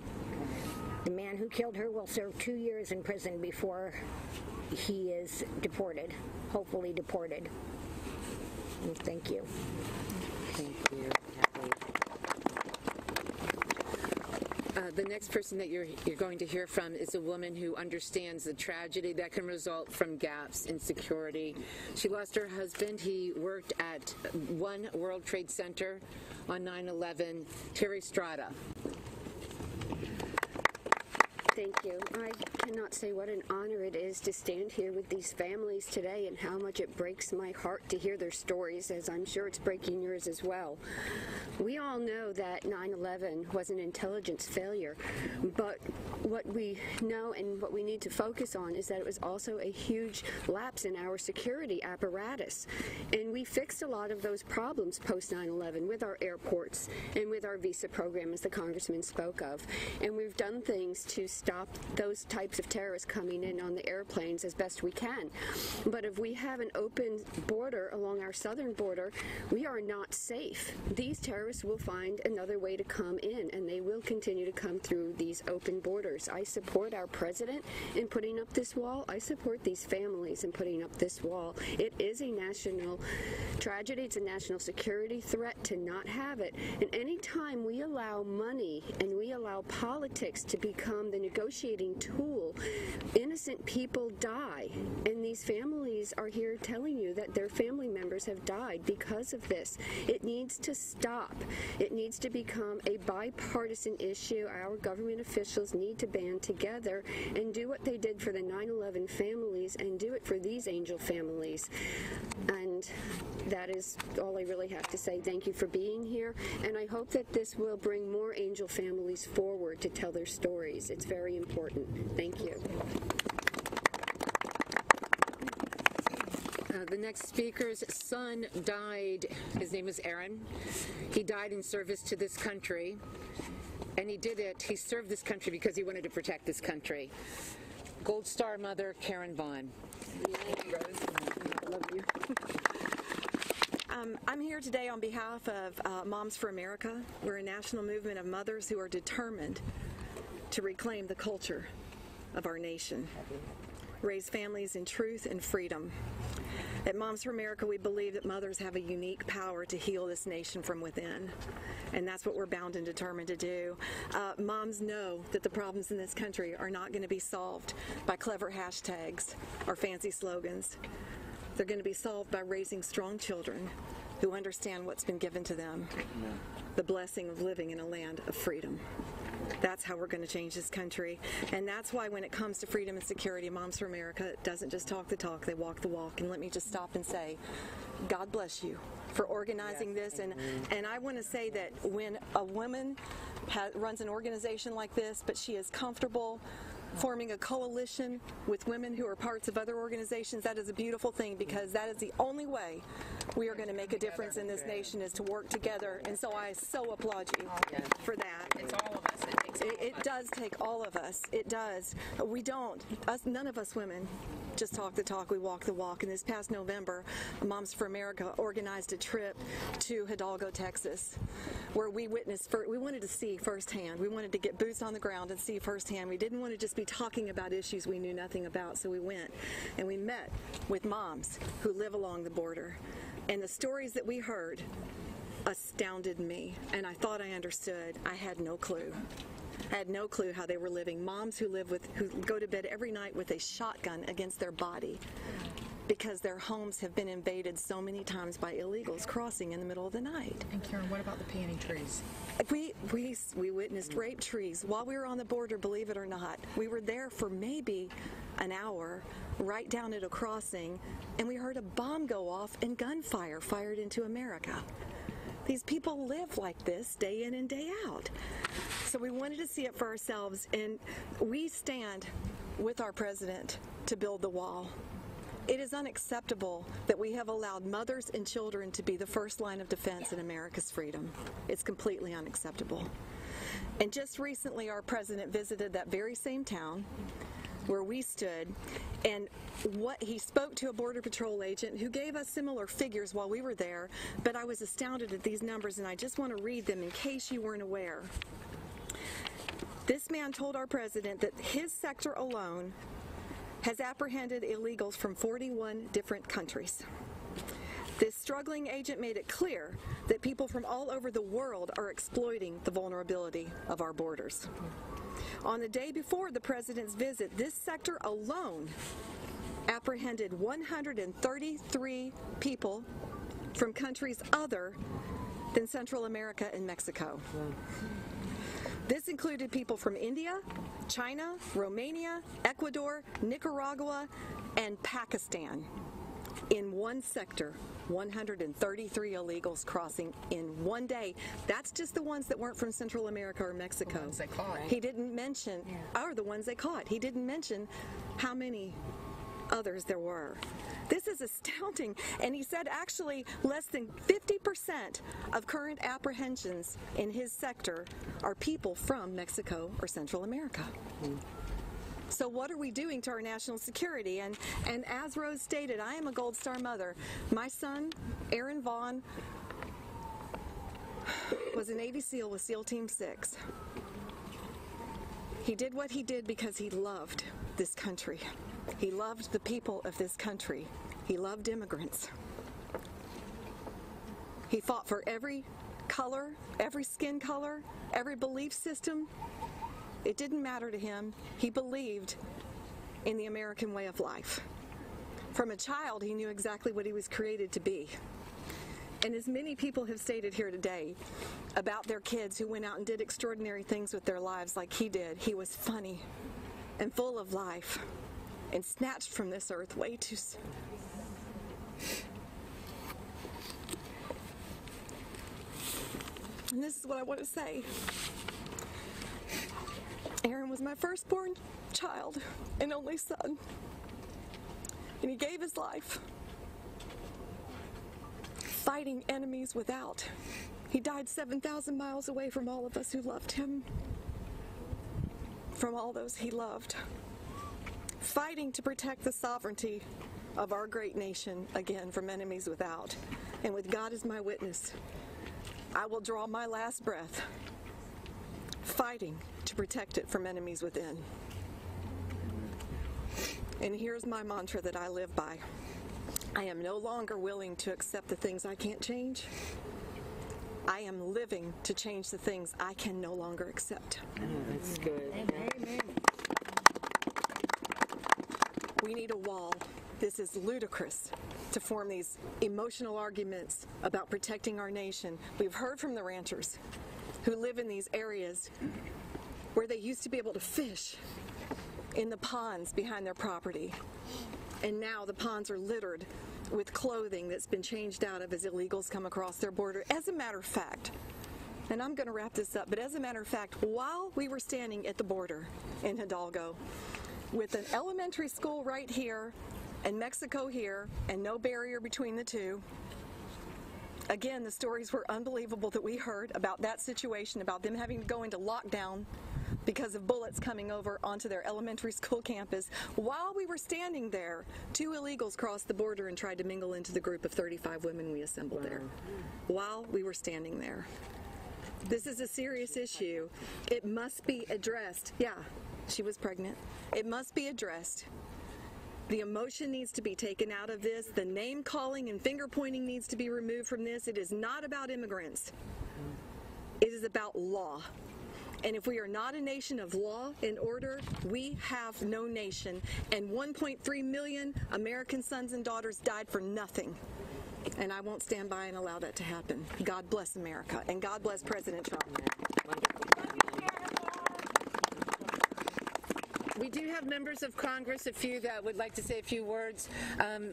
The man who killed her will serve 2 years in prison before he is deported, hopefully deported. And thank you. Thank you, Kathy. The next person that you're going to hear from is a woman who understands the tragedy that can result from gaps in security. She lost her husband. He worked at One World Trade Center on 9/11. Terry Strada. Thank you. I cannot say what an honor it is to stand here with these families today and how much it breaks my heart to hear their stories, as I'm sure it's breaking yours as well. We all know that 9/11 was an intelligence failure, but what we know and what we need to focus on is that it was also a huge lapse in our security apparatus. And we fixed a lot of those problems post 9/11 with our airports and with our visa program, as the Congressman spoke of. And we've done things to stop those types of terrorists coming in on the airplanes as best we can. But if we have an open border along our southern border, we are not safe. These terrorists will find another way to come in, and they will continue to come through these open borders. I support our president in putting up this wall. I support these families in putting up this wall. It is a national tragedy. It's a national security threat to not have it. And any time we allow money and we allow politics to become the negotiating tool, innocent people die. And these families are here telling you that their family members have died because of this. It needs to stop. It needs to become a bipartisan issue. Our government officials need to band together and do what they did for the 9/11 families and do it for these angel families. And that is all I really have to say. Thank you for being here, and I hope that this will bring more angel families forward to tell their stories. It's very important. Thank you. The next speaker's son died. His name is Aaron. He died in service to this country, and he did it. He served this country because he wanted to protect this country. Gold Star mother, Karen Vaughn. I love you. I'm here today on behalf of Moms for America. We're a national movement of mothers who are determined to reclaim the culture of our nation, raise families in truth and freedom. At Moms for America, we believe that mothers have a unique power to heal this nation from within, and that's what we're bound and determined to do. Moms know that the problems in this country are not going to be solved by clever hashtags or fancy slogans. They're going to be solved by raising strong children who understand what's been given to them, the blessing of living in a land of freedom. That's how we're going to change this country. And that's why when it comes to freedom and security, Moms for America doesn't just talk the talk, they walk the walk. And let me just stop and say, God bless you for organizing this. And I want to say that when a woman runs an organization like this, but she is comfortable forming a coalition with women who are parts of other organizations, that is a beautiful thing, because that is the only way we are going to make a difference in this nation, is to work together. And so I so applaud you for that. It's all of us. It does take all of us. It does. We don't. None of us women just talk the talk, we walk the walk. And this past November, Moms for America organized a trip to Hidalgo, Texas, where we wanted to see firsthand. We wanted to get boots on the ground and see firsthand. We didn't want to just be talking about issues we knew nothing about, so we went and we met with moms who live along the border. And the stories that we heard astounded me, and I thought I understood. I had no clue. I had no clue how they were living. Moms who go to bed every night with a shotgun against their body because their homes have been invaded so many times by illegals crossing in the middle of the night. And Karen, what about the peony trees? We witnessed rape trees while we were on the border, believe it or not. We were there for maybe an hour, right down at a crossing, and we heard a bomb go off and gunfire fired into America. These people live like this day in and day out. So we wanted to see it for ourselves, and we stand with our president to build the wall. It is unacceptable that we have allowed mothers and children to be the first line of defense in America's freedom. It's completely unacceptable. And just recently, our president visited that very same town where we stood, and he spoke to a Border Patrol agent who gave us similar figures while we were there, but I was astounded at these numbers, and I just want to read them in case you weren't aware. This man told our president that his sector alone has apprehended illegals from 41 different countries. This struggling agent made it clear that people from all over the world are exploiting the vulnerability of our borders. On the day before the president's visit, this sector alone apprehended 133 people from countries other than Central America and Mexico. This included people from India, China, Romania, Ecuador, Nicaragua, and Pakistan. In one sector, 133 illegals crossing in one day. That's just the ones that weren't from Central America or Mexico. The ones they caught. He didn't mention, are the ones they caught. He didn't mention how many others there were. This is astounding. And he said actually less than 50% of current apprehensions in his sector are people from Mexico or Central America. So what are we doing to our national security? And as Rose stated, I am a Gold Star mother. My son, Aaron Vaughn, was a Navy SEAL with SEAL Team 6. He did what he did because he loved this country. He loved the people of this country. He loved immigrants. He fought for every color, every skin color, every belief system. It didn't matter to him. He believed in the American way of life. From a child, he knew exactly what he was created to be. And as many people have stated here today about their kids who went out and did extraordinary things with their lives like he did, he was funny and full of life and snatched from this earth way too soon. And this is what I want to say. Aaron was my firstborn child and only son. And he gave his life fighting enemies without. He died 7,000 miles away from all of us who loved him, from all those he loved, fighting to protect the sovereignty of our great nation, again, from enemies without. And with God as my witness, I will draw my last breath fighting to protect it from enemies within. And here's my mantra that I live by. I am no longer willing to accept the things I can't change. I am living to change the things I can no longer accept. Oh, that's good. Amen. We need a wall. This is ludicrous to form these emotional arguments about protecting our nation. We've heard from the ranchers who live in these areas where they used to be able to fish in the ponds behind their property. And now the ponds are littered with clothing that's been changed out of as illegals come across their border. As a matter of fact, and I'm going to wrap this up, but as a matter of fact, while we were standing at the border in Hidalgo, with an elementary school right here and Mexico here and no barrier between the two, again, the stories were unbelievable that we heard about that situation, about them having to go into lockdown because of bullets coming over onto their elementary school campus. While we were standing there, 2 illegals crossed the border and tried to mingle into the group of 35 women we assembled there. While we were standing there. This is a serious issue. It must be addressed. Yeah, she was pregnant. It must be addressed. The emotion needs to be taken out of this. The name calling and finger pointing needs to be removed from this. It is not about immigrants. It is about law. And if we are not a nation of law and order, we have no nation. And 1.3 million American sons and daughters died for nothing. And I won't stand by and allow that to happen. God bless America. And God bless President Trump. We do have members of Congress, a few that would like to say a few words.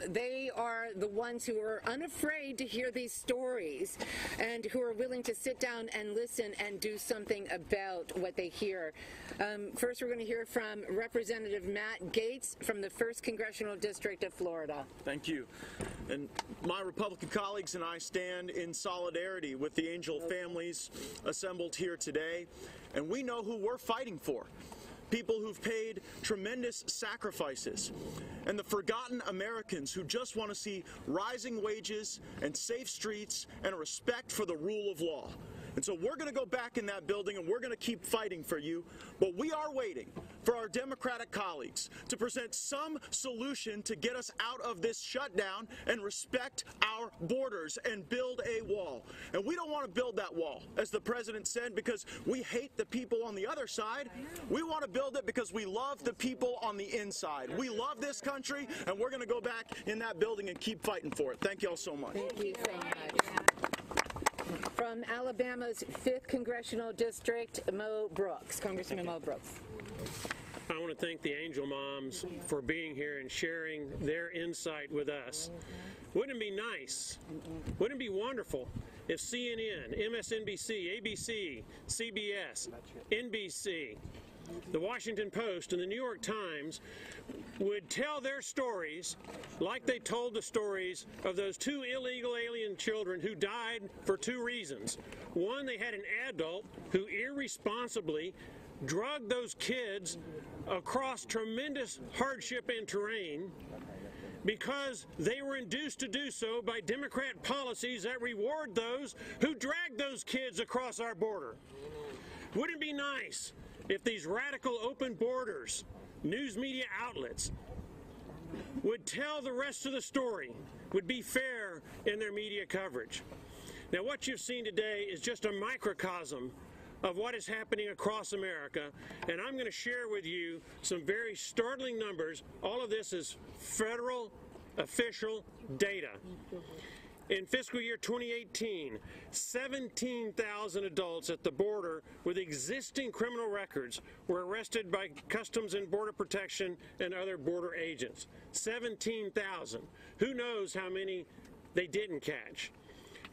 They are the ones who are unafraid to hear these stories and who are willing to sit down and listen and do something about what they hear. First, we're going to hear from Representative Matt Gaetz from the 1st Congressional District of Florida. Thank you. And my Republican colleagues and I stand in solidarity with the Angel families assembled here today, and we know who we're fighting for. People who've paid tremendous sacrifices, and the forgotten Americans who just want to see rising wages and safe streets and a respect for the rule of law. And so we're going to go back in that building and we're going to keep fighting for you, but we are waiting for our Democratic colleagues to present some solution to get us out of this shutdown and respect our borders and build a wall. And we don't want to build that wall, as the president said, because we hate the people on the other side. We want to build it because we love the people on the inside. We love this country, and we're going to go back in that building and keep fighting for it. Thank you all so much. Thank you so much. From Alabama's 5th Congressional District, Mo Brooks. Congressman Mo Brooks. I want to thank the Angel Moms for being here and sharing their insight with us. Wouldn't it be nice, wouldn't it be wonderful if CNN, MSNBC, ABC, CBS, NBC, the Washington Post, and the New York Times would tell their stories like they told the stories of those 2 illegal alien children who died for 2 reasons. One, they had an adult who irresponsibly drugged those kids across tremendous hardship and terrain because they were induced to do so by Democrat policies that reward those who drag those kids across our border. Wouldn't it be nice if these radical open borders news media outlets would tell the rest of the story, would be fair in their media coverage? Now, what you've seen today is just a microcosm of what is happening across America, and I'm going to share with you some very startling numbers. All of this is federal official data. In fiscal year 2018, 17,000 adults at the border with existing criminal records were arrested by Customs and Border Protection and other border agents. 17,000. Who knows how many they didn't catch?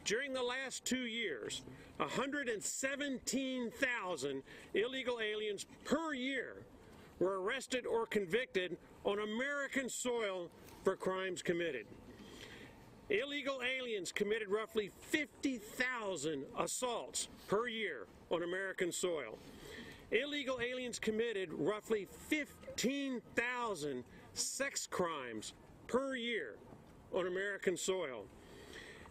During the last 2 years, 117,000 illegal aliens per year were arrested or convicted on American soil for crimes committed. Illegal aliens committed roughly 50,000 assaults per year on American soil. Illegal aliens committed roughly 15,000 sex crimes per year on American soil.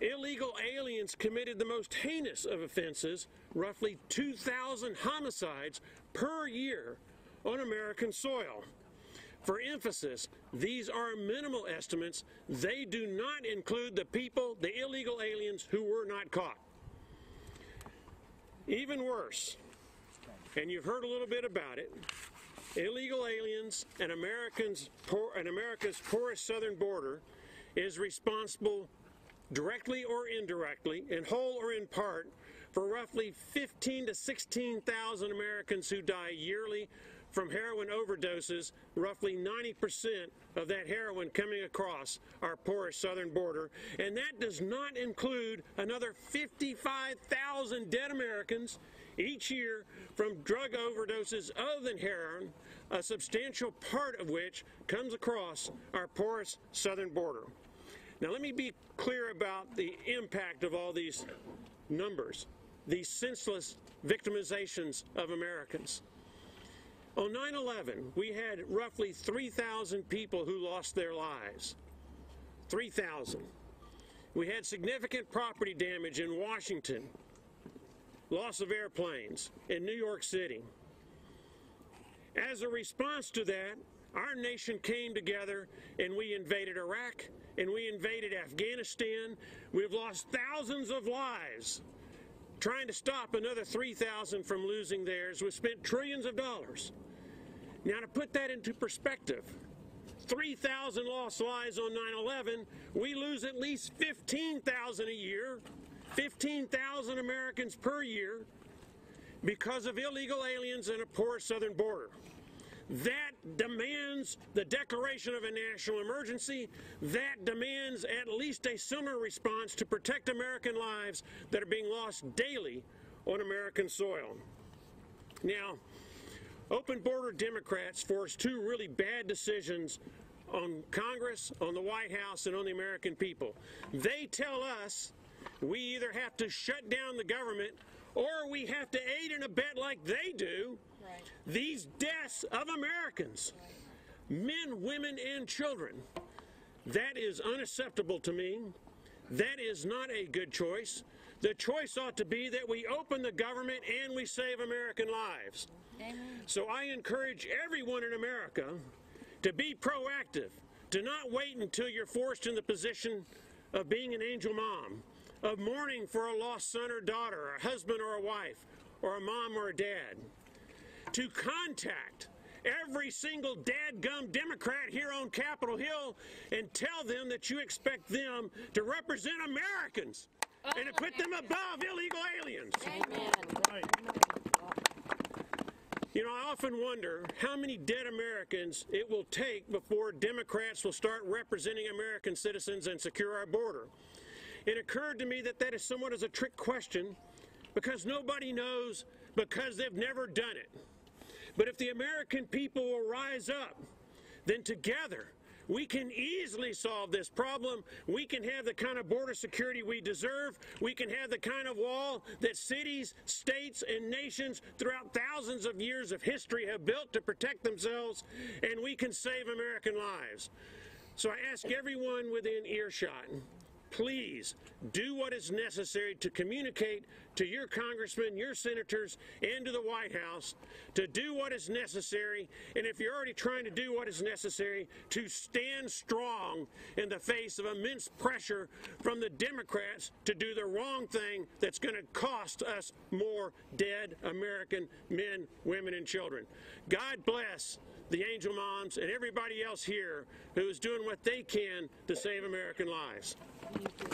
Illegal aliens committed the most heinous of offenses, roughly 2,000 homicides per year on American soil. For emphasis, these are minimal estimates. They do not include the people, the illegal aliens, who were not caught. Even worse, and you've heard a little bit about it, illegal aliens and America's poorest southern border is responsible directly or indirectly, in whole or in part, for roughly 15,000 to 16,000 Americans who die yearly from heroin overdoses, roughly 90% of that heroin coming across our porous southern border. And that does not include another 55,000 dead Americans each year from drug overdoses other than heroin, a substantial part of which comes across our porous southern border. Now let me be clear about the impact of all these numbers, these senseless victimizations of Americans. On 9/11, we had roughly 3,000 people who lost their lives. 3,000. We had significant property damage in Washington, loss of airplanes in New York City. As a response to that, our nation came together and we invaded Iraq and we invaded Afghanistan. We've lost thousands of lives trying to stop another 3,000 from losing theirs. We've spent trillions of dollars. Now, to put that into perspective, 3,000 lost lives on 9/11, we lose at least 15,000 a year, 15,000 Americans per year because of illegal aliens and a poor southern border. That demands the declaration of a national emergency. That demands at least a similar response to protect American lives that are being lost daily on American soil. Now, open border Democrats forced two really bad decisions on Congress, on the White House, and on the American people. They tell us we either have to shut down the government or we have to aid and abet like they do these deaths of Americans, men, women, and children. That is unacceptable to me. That is not a good choice. The choice ought to be that we open the government and we save American lives. Amen. So I encourage everyone in America to be proactive, to not wait until you're forced in the position of being an angel mom, of mourning for a lost son or daughter, a husband or a wife, or a mom or a dad, to contact every single dadgum Democrat here on Capitol Hill and tell them that you expect them to represent Americans and to put them above illegal aliens. Amen. Right. You know, I often wonder how many dead Americans it will take before Democrats will start representing American citizens and secure our border. It occurred to me that that is somewhat as a trick question because nobody knows because they've never done it. But if the American people will rise up, then together we can easily solve this problem. We can have the kind of border security we deserve. We can have the kind of wall that cities, states, and nations throughout thousands of years of history have built to protect themselves, and we can save American lives. So I ask everyone within earshot, please do what is necessary to communicate to your congressmen, your senators, and to the White House to do what is necessary. And if you're already trying to do what is necessary, to stand strong in the face of immense pressure from the Democrats to do the wrong thing that's going to cost us more dead American men, women, and children. God bless the angel moms and everybody else here who is doing what they can to save American lives. Thank you.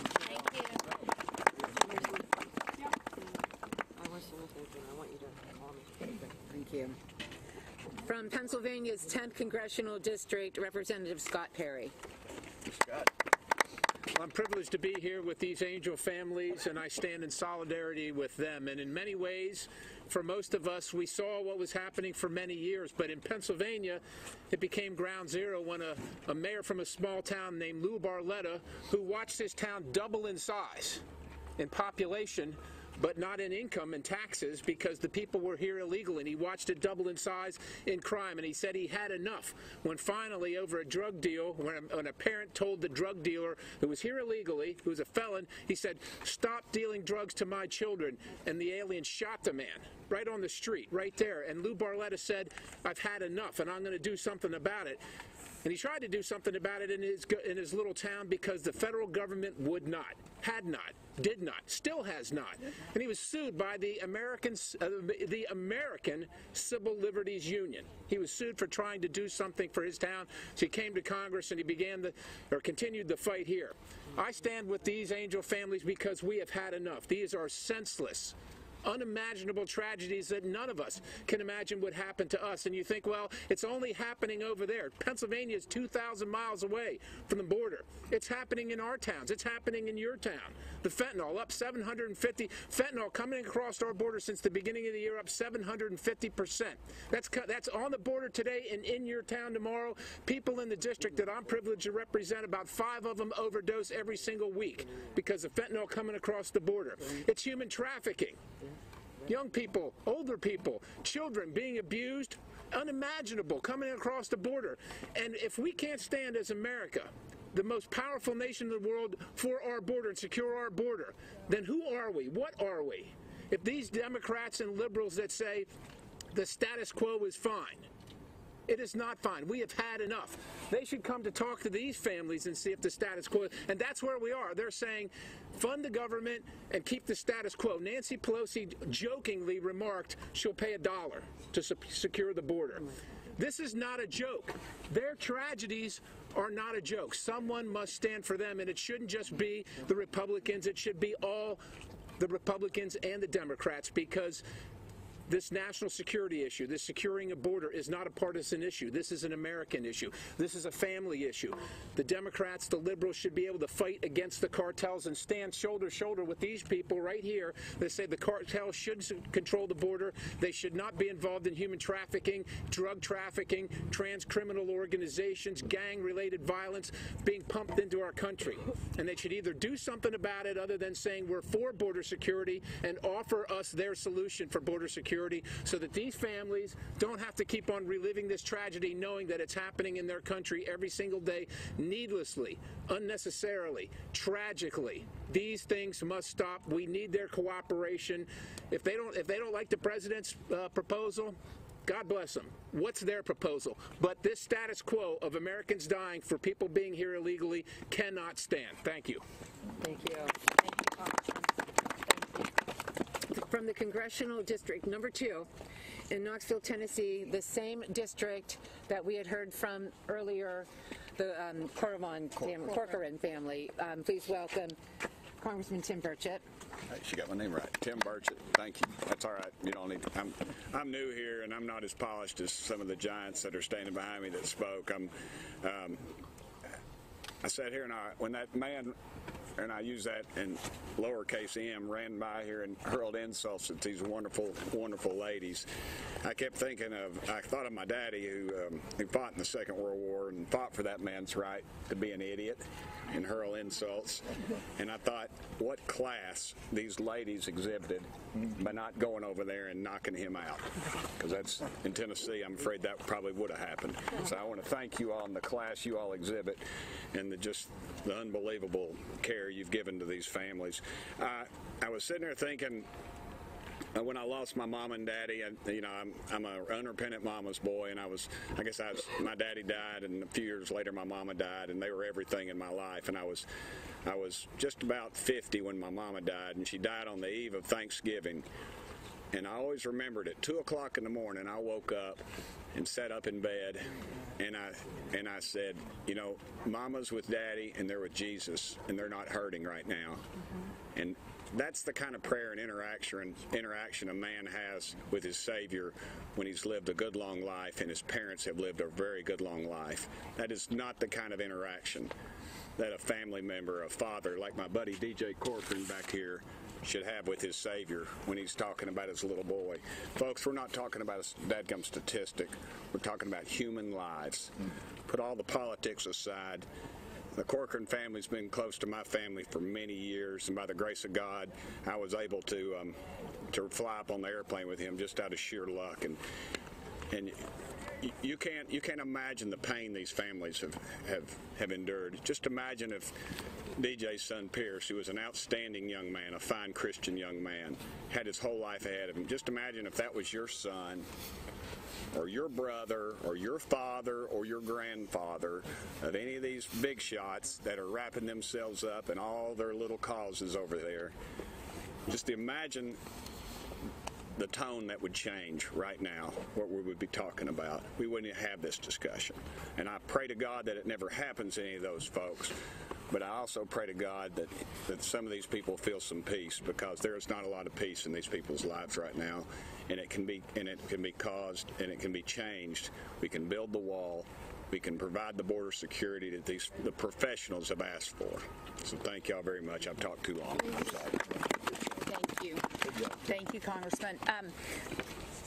Thank you. From Pennsylvania's 10th Congressional District, Representative Scott Perry. Scott. Well, I'm privileged to be here with these angel families, and I stand in solidarity with them. And in many ways, for most of us, we saw what was happening for many years. But in Pennsylvania, it became ground zero when a mayor from a small town named Lou Barletta, who watched his town double in size, in population, but not in income and taxes because the people were here illegally, and he watched it double in size in crime, and he said he had enough when finally over a drug deal, when a parent told the drug dealer who was here illegally, who was a felon, he said, "Stop dealing drugs to my children," and the alien shot the man right on the street, right there, and Lou Barletta said, "I've had enough, and I'm going to do something about it." And he tried to do something about it in his little town because the federal government would not, had not, did not, still has not. And he was sued by the American Civil Liberties Union. He was sued for trying to do something for his town. So he came to Congress and he continued the fight here. I stand with these angel families because we have had enough. These are senseless, unimaginable tragedies that none of us can imagine would happen to us. And you think, well, it's only happening over there. Pennsylvania is 2,000 miles away from the border. It's happening in our towns. It's happening in your town. The fentanyl up 750. Fentanyl coming across our border since the beginning of the year up 750%. That's on the border today and in your town tomorrow. People in the district that I'm privileged to represent, about 5 of them overdose every single week because of fentanyl coming across the border. It's human trafficking. Young people, older people, children being abused, unimaginable, coming across the border. And if we can't stand as America, the most powerful nation in the world, for our border and secure our border, then who are we? What are we? If these Democrats and liberals that say the status quo is fine, it is not fine. We have had enough. They should come to talk to these families and see if the status quo, and that's where we are. They're saying fund the government and keep the status quo. Nancy Pelosi jokingly remarked she'll pay $1 to secure the border. This is not a joke. Their tragedies are not a joke. Someone must stand for them, and it shouldn't just be the Republicans. It should be all the Republicans and the Democrats, because this national security issue, this securing a border, is not a partisan issue. This is an American issue. This is a family issue. The Democrats, the liberals should be able to fight against the cartels and stand shoulder to shoulder with these people right here that say the cartels should control the border. They should not be involved in human trafficking, drug trafficking, trans-criminal organizations, gang-related violence being pumped into our country. And they should either do something about it other than saying we're for border security and offer us their solution for border security, so that these families don't have to keep on reliving this tragedy, knowing that it's happening in their country every single day, needlessly, unnecessarily, tragically. These things must stop. We need their cooperation. If they don't like the president's proposal, God bless them. What's their proposal? But this status quo of Americans dying for people being here illegally cannot stand. Thank you. Thank you. From the Congressional District number 2 in Knoxville, Tennessee, the same district that we had heard from earlier, the Corcoran family. Please welcome Congressman Tim Burchett. Hey, she got my name right. Tim Burchett. Thank you. That's all right. You don't need to. I'm new here, and I'm not as polished as some of the giants that are standing behind me that spoke. I sat here, and when that man, and I use that in lowercase m, ran by here and hurled insults at these wonderful, wonderful ladies, I kept thinking I thought of my daddy who fought in the Second World War and fought for that man's right to be an idiot and hurl insults. And I thought, what class these ladies exhibited by not going over there and knocking him out. Because that's, in Tennessee, I'm afraid that probably would have happened. So I want to thank you all and the class you all exhibit and the unbelievable care you've given to these families. I was sitting there thinking, when I lost my mom and daddy, I'm an unrepentant mama's boy, and my daddy died, and a few years later my mama died, and they were everything in my life. And I was just about 50 when my mama died, and she died on the eve of Thanksgiving. And I always remembered at 2 o'clock in the morning, I woke up and sat up in bed, and I said, Mama's with Daddy, and they're with Jesus, and they're not hurting right now. And that's the kind of prayer and interaction a man has with his Savior when he's lived a good long life and his parents have lived a very good long life. That is not the kind of interaction that a family member, a father like my buddy DJ Corcoran back here, should have with his Savior when he's talking about his little boy. Folks, we're not talking about a dadgum statistic. We're talking about human lives. Put all the politics aside. The Corcoran family's been close to my family for many years, and by the grace of God, I was able to fly up on the airplane with him just out of sheer luck. And you can't imagine the pain these families have endured. Just imagine if DJ's son Pierce, who was an outstanding young man, a fine Christian young man, had his whole life ahead of him. Just imagine if that was your son, or your brother, or your father, or your grandfather, of any of these big shots that are wrapping themselves up in all their little causes over there. Just imagine the tone that would change right now, what we would be talking about. We wouldn't have this discussion. And I pray to God that it never happens to any of those folks. But I also pray to God that some of these people feel some peace, because there is not a lot of peace in these people's lives right now, and it can be caused, and it can be changed. We can build the wall. We can provide the border security that the professionals have asked for. So thank y'all very much. I've talked too long. I'm sorry. Thank you. Thank you, Congressman.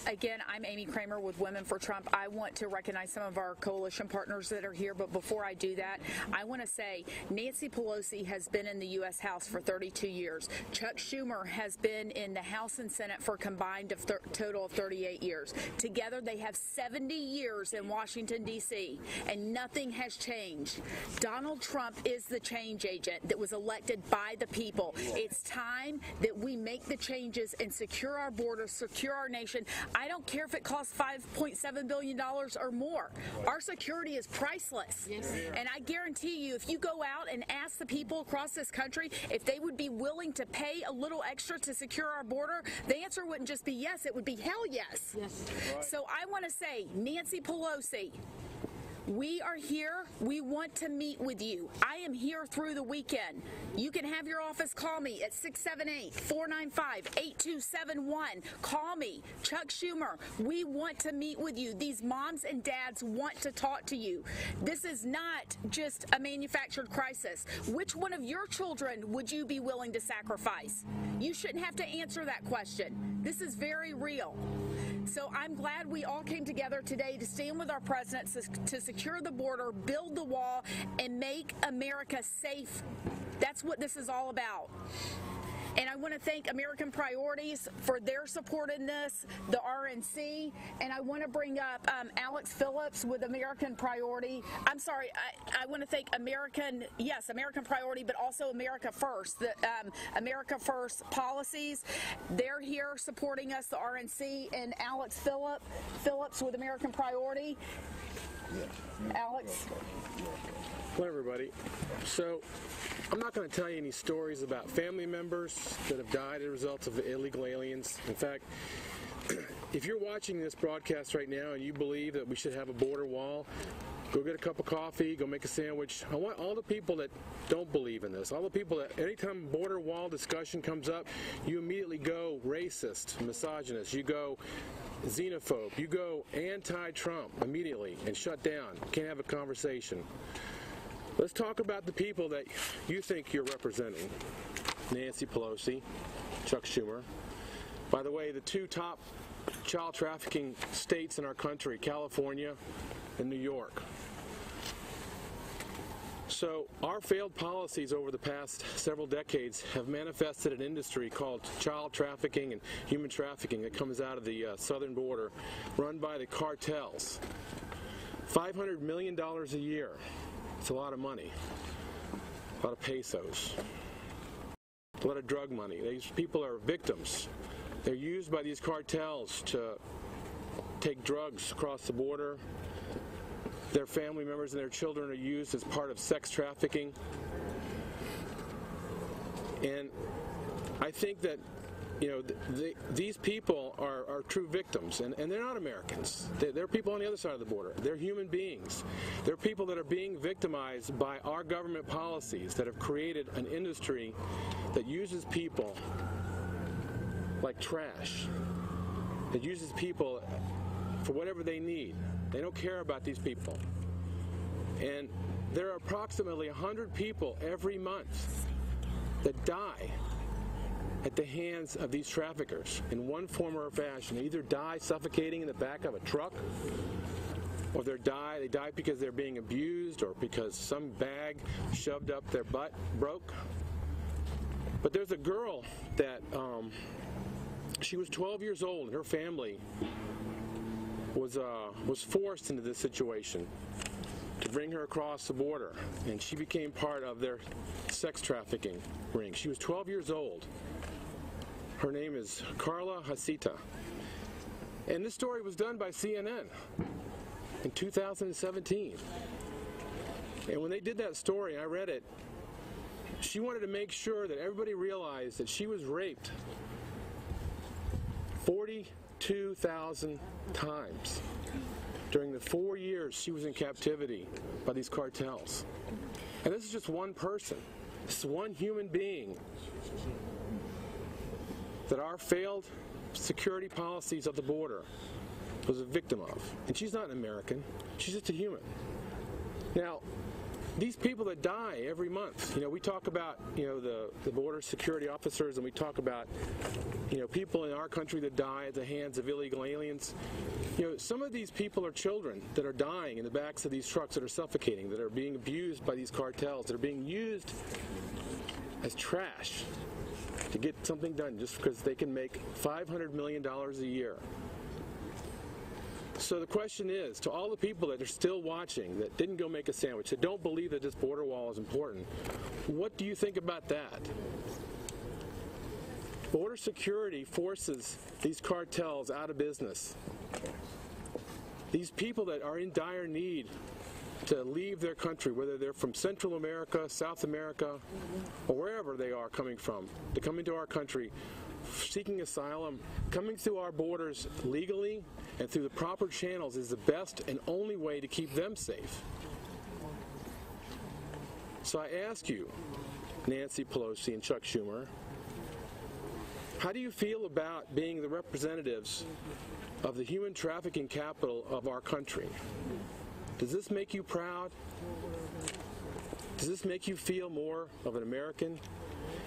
Again, I'm Amy Kramer with Women for Trump. I want to recognize some of our coalition partners that are here, but before I do that, I want to say Nancy Pelosi has been in the U.S. House for 32 years. Chuck Schumer has been in the House and Senate for a combined total of 38 years. Together, they have 70 years in Washington, D.C., and nothing has changed. Donald Trump is the change agent that was elected by the people. It's time that we make the changes and secure our borders, secure our nation. I don't care if it costs $5.7 billion or more. Our security is priceless. Yes. And I guarantee you, if you go out and ask the people across this country if they would be willing to pay a little extra to secure our border, the answer wouldn't just be yes, it would be hell yes. Yes. Right. So I want to say, Nancy Pelosi, we are here. We want to meet with you. I am here through the weekend. You can have your office call me at 678-495-8271. Call me. Chuck Schumer, we want to meet with you. These moms and dads want to talk to you. This is not just a manufactured crisis. Which one of your children would you be willing to sacrifice? You shouldn't have to answer that question. This is very real. So I'm glad we all came together today to stand with our president to secure the border, build the wall, and make America safe. That's what this is all about. And I want to thank American Priorities for their support in this, the RNC, and I want to bring up Alex Phillips with American Priority. I'm sorry, I want to thank American Priority, but also America First, the America First policies. They're here supporting us, the RNC, and Alex Phillips with American Priority. Alex? Hello, everybody. So, I'm not going to tell you any stories about family members that have died as a result of illegal aliens. In fact, if you're watching this broadcast right now and you believe that we should have a border wall, go get a cup of coffee, go make a sandwich. I want all the people that don't believe in this, all the people that anytime border wall discussion comes up, you immediately go racist, misogynist, you go xenophobe, you go anti-Trump immediately and shut down. Can't have a conversation. Let's talk about the people that you think you're representing. Nancy Pelosi, Chuck Schumer. By the way, the two top child trafficking states in our country, California and New York. So our failed policies over the past several decades have manifested an industry called child trafficking and human trafficking that comes out of the southern border, run by the cartels. $500 million a year. It's a lot of money, a lot of pesos, a lot of drug money. These people are victims. They're used by these cartels to take drugs across the border. Their family members and their children are used as part of sex trafficking. And I think that, you know, these people are true victims, and they're not Americans. They're people on the other side of the border. They're human beings. They're people that are being victimized by our government policies that have created an industry that uses people like trash. It uses people for whatever they need. They don't care about these people. And there are approximately 100 people every month that die at the hands of these traffickers in one form or fashion. They either die suffocating in the back of a truck, or they die because they're being abused or because some bag shoved up their butt broke. But there's a girl that she was 12 years old, and her family was forced into this situation to bring her across the border, and she became part of their sex trafficking ring. She was 12 years old. Her name is Carla Hasita. And this story was done by CNN in 2017. And when they did that story, I read it, she wanted to make sure that everybody realized that she was raped 42,000 times during the 4 years she was in captivity by these cartels. And this is just one person. This is one human being that our failed security policies of the border was a victim of. And she's not an American. She's just a human. Now, these people that die every month, we talk about, the border security officers, and we talk about, people in our country that die at the hands of illegal aliens. Some of these people are children that are dying in the backs of these trucks, that are suffocating, that are being abused by these cartels, that are being used as trash to get something done just because they can make $500 million a year. So the question is, to all the people that are still watching, that didn't go make a sandwich, that don't believe that this border wall is important, what do you think about that? Border security forces these cartels out of business. These people that are in dire need to leave their country, whether they're from Central America, South America, or wherever they are coming from, to come into our country, seeking asylum, coming through our borders legally and through the proper channels is the best and only way to keep them safe. So I ask you, Nancy Pelosi and Chuck Schumer, how do you feel about being the representatives of the human trafficking capital of our country? Does this make you proud? Does this make you feel more of an American?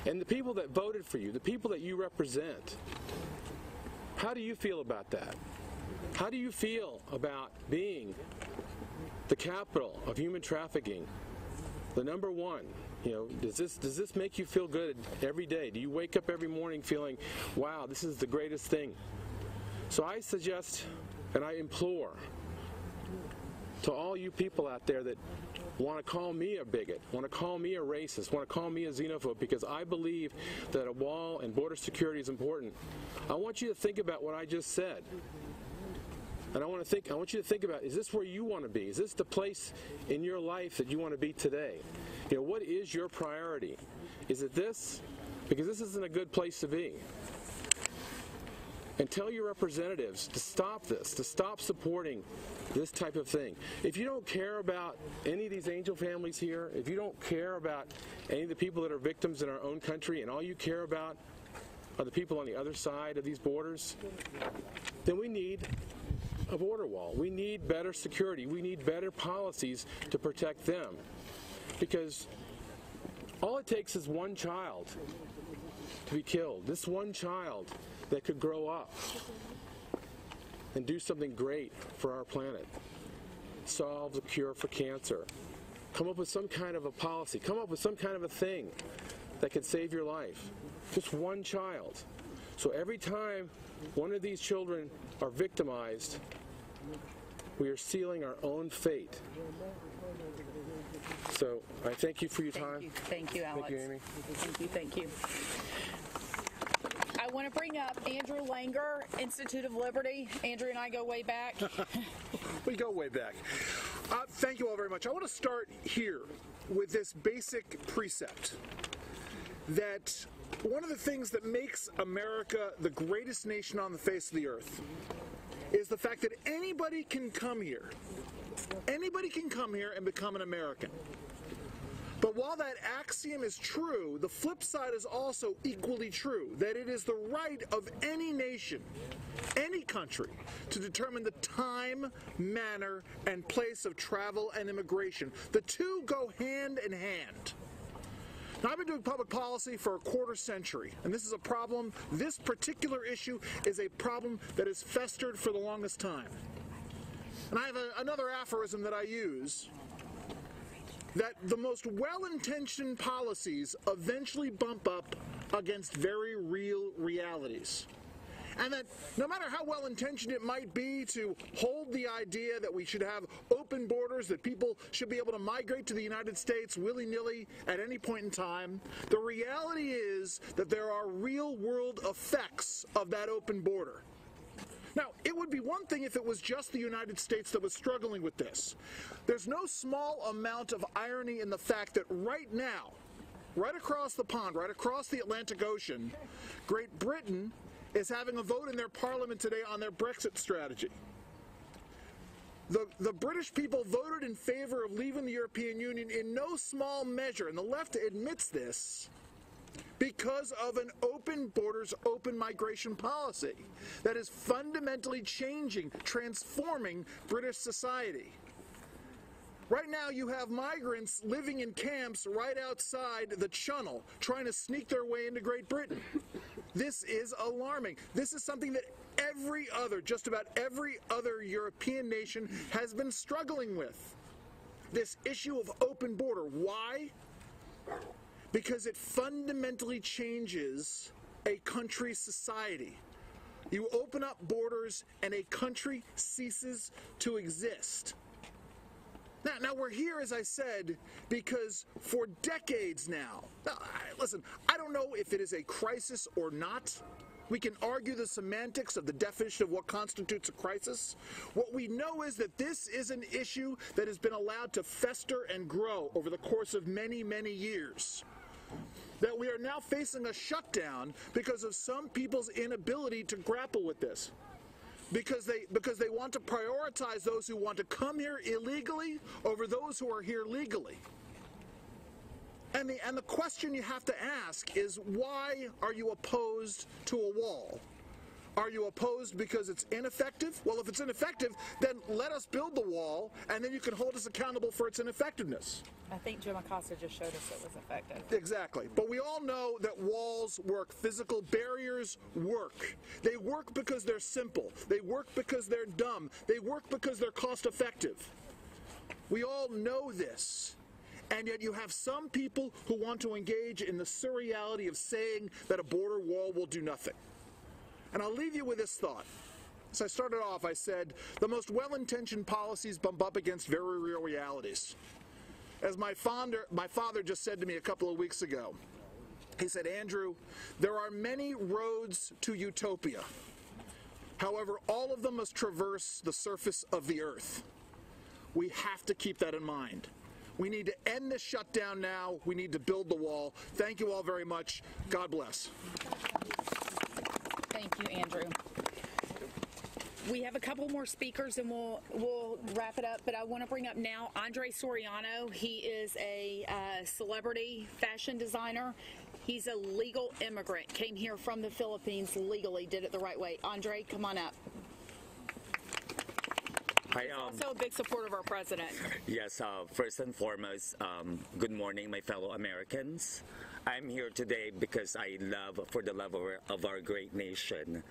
And the people that voted for you, the people that you represent, how do you feel about that? How do you feel about being the capital of human trafficking, the number one? Does this make you feel good every day? Do you wake up every morning feeling, wow, this is the greatest thing? So I suggest and I implore to all you people out there that want to call me a bigot, want to call me a racist, want to call me a xenophobe, because I believe that a wall and border security is important. I want you to think about what I just said. And I want you to think about, is this where you want to be? Is this the place in your life that you want to be today? What is your priority? Is it this? Because this isn't a good place to be. And tell your representatives to stop this, to stop supporting this type of thing. If you don't care about any of these angel families here, if you don't care about any of the people that are victims in our own country, and all you care about are the people on the other side of these borders, then we need a border wall. We need better security. We need better policies to protect them. Because all it takes is one child to be killed. This one child that could grow up and do something great for our planet. Solve the cure for cancer. Come up with some kind of a policy. Come up with some kind of a thing that could save your life. Just one child. So every time one of these children are victimized, we are sealing our own fate. So I thank you for your time. Thank you, Alex. Thank you, Amy. Thank you. I want to bring up Andrew Langer, Institute of Liberty. Andrew and I go way back. We go way back. Thank you all very much. I want to start here with this basic precept that one of the things that makes America the greatest nation on the face of the earth is the fact that anybody can come here. Anybody can come here and become an American. But while that axiom is true, the flip side is also equally true, that it is the right of any nation, any country, to determine the time, manner, and place of travel and immigration. The two go hand in hand. Now, I've been doing public policy for a quarter century, and this is a problem. This particular issue is a problem that has festered for the longest time. And I have another aphorism that I use, that the most well-intentioned policies eventually bump up against very real realities. And that no matter how well-intentioned it might be to hold the idea that we should have open borders, that people should be able to migrate to the United States willy-nilly at any point in time, the reality is that there are real-world effects of that open border. Now, it would be one thing if it was just the United States that was struggling with this. There's no small amount of irony in the fact that right now, right across the pond, right across the Atlantic Ocean, Great Britain is having a vote in their parliament today on their Brexit strategy. The British people voted in favor of leaving the European Union in no small measure, and the left admits this, because of an open borders, open migration policy that is fundamentally changing, transforming British society. Right now, you have migrants living in camps right outside the Channel, trying to sneak their way into Great Britain. This is alarming. This is something that just about every other European nation has been struggling with. This issue of open border. Why? Because it fundamentally changes a country's society. You open up borders and a country ceases to exist. Now we're here, as I said, because for decades now, listen, I don't know if it is a crisis or not. We can argue the semantics of the definition of what constitutes a crisis. What we know is that this is an issue that has been allowed to fester and grow over the course of many, many years. That we are now facing a shutdown because of some people's inability to grapple with this. Because they want to prioritize those who want to come here illegally over those who are here legally. And the question you have to ask is, why are you opposed to a wall? Are you opposed because it's ineffective? Well, if it's ineffective, then let us build the wall, and then you can hold us accountable for its ineffectiveness. I think Jim Acosta just showed us it was effective. Exactly. But we all know that walls work. Physical barriers work. They work because they're simple. They work because they're dumb. They work because they're cost-effective. We all know this. And yet you have some people who want to engage in the surreality of saying that a border wall will do nothing. And I'll leave you with this thought. As I started off, I said, the most well-intentioned policies bump up against very real realities. As my father just said to me a couple of weeks ago, he said, Andrew, there are many roads to utopia. However, all of them must traverse the surface of the earth. We have to keep that in mind. We need to end this shutdown now. We need to build the wall. Thank you all very much. God bless. Thank you, Andrew. We have a couple more speakers and we'll wrap it up, but I want to bring up now Andre Soriano. He is a celebrity fashion designer. He's a legal immigrant, came here from the Philippines legally, did it the right way. Andre, come on up. Hi, also a big supporter of our president. Yes, first and foremost, good morning, my fellow Americans. I'm here today because for the love of our great nation.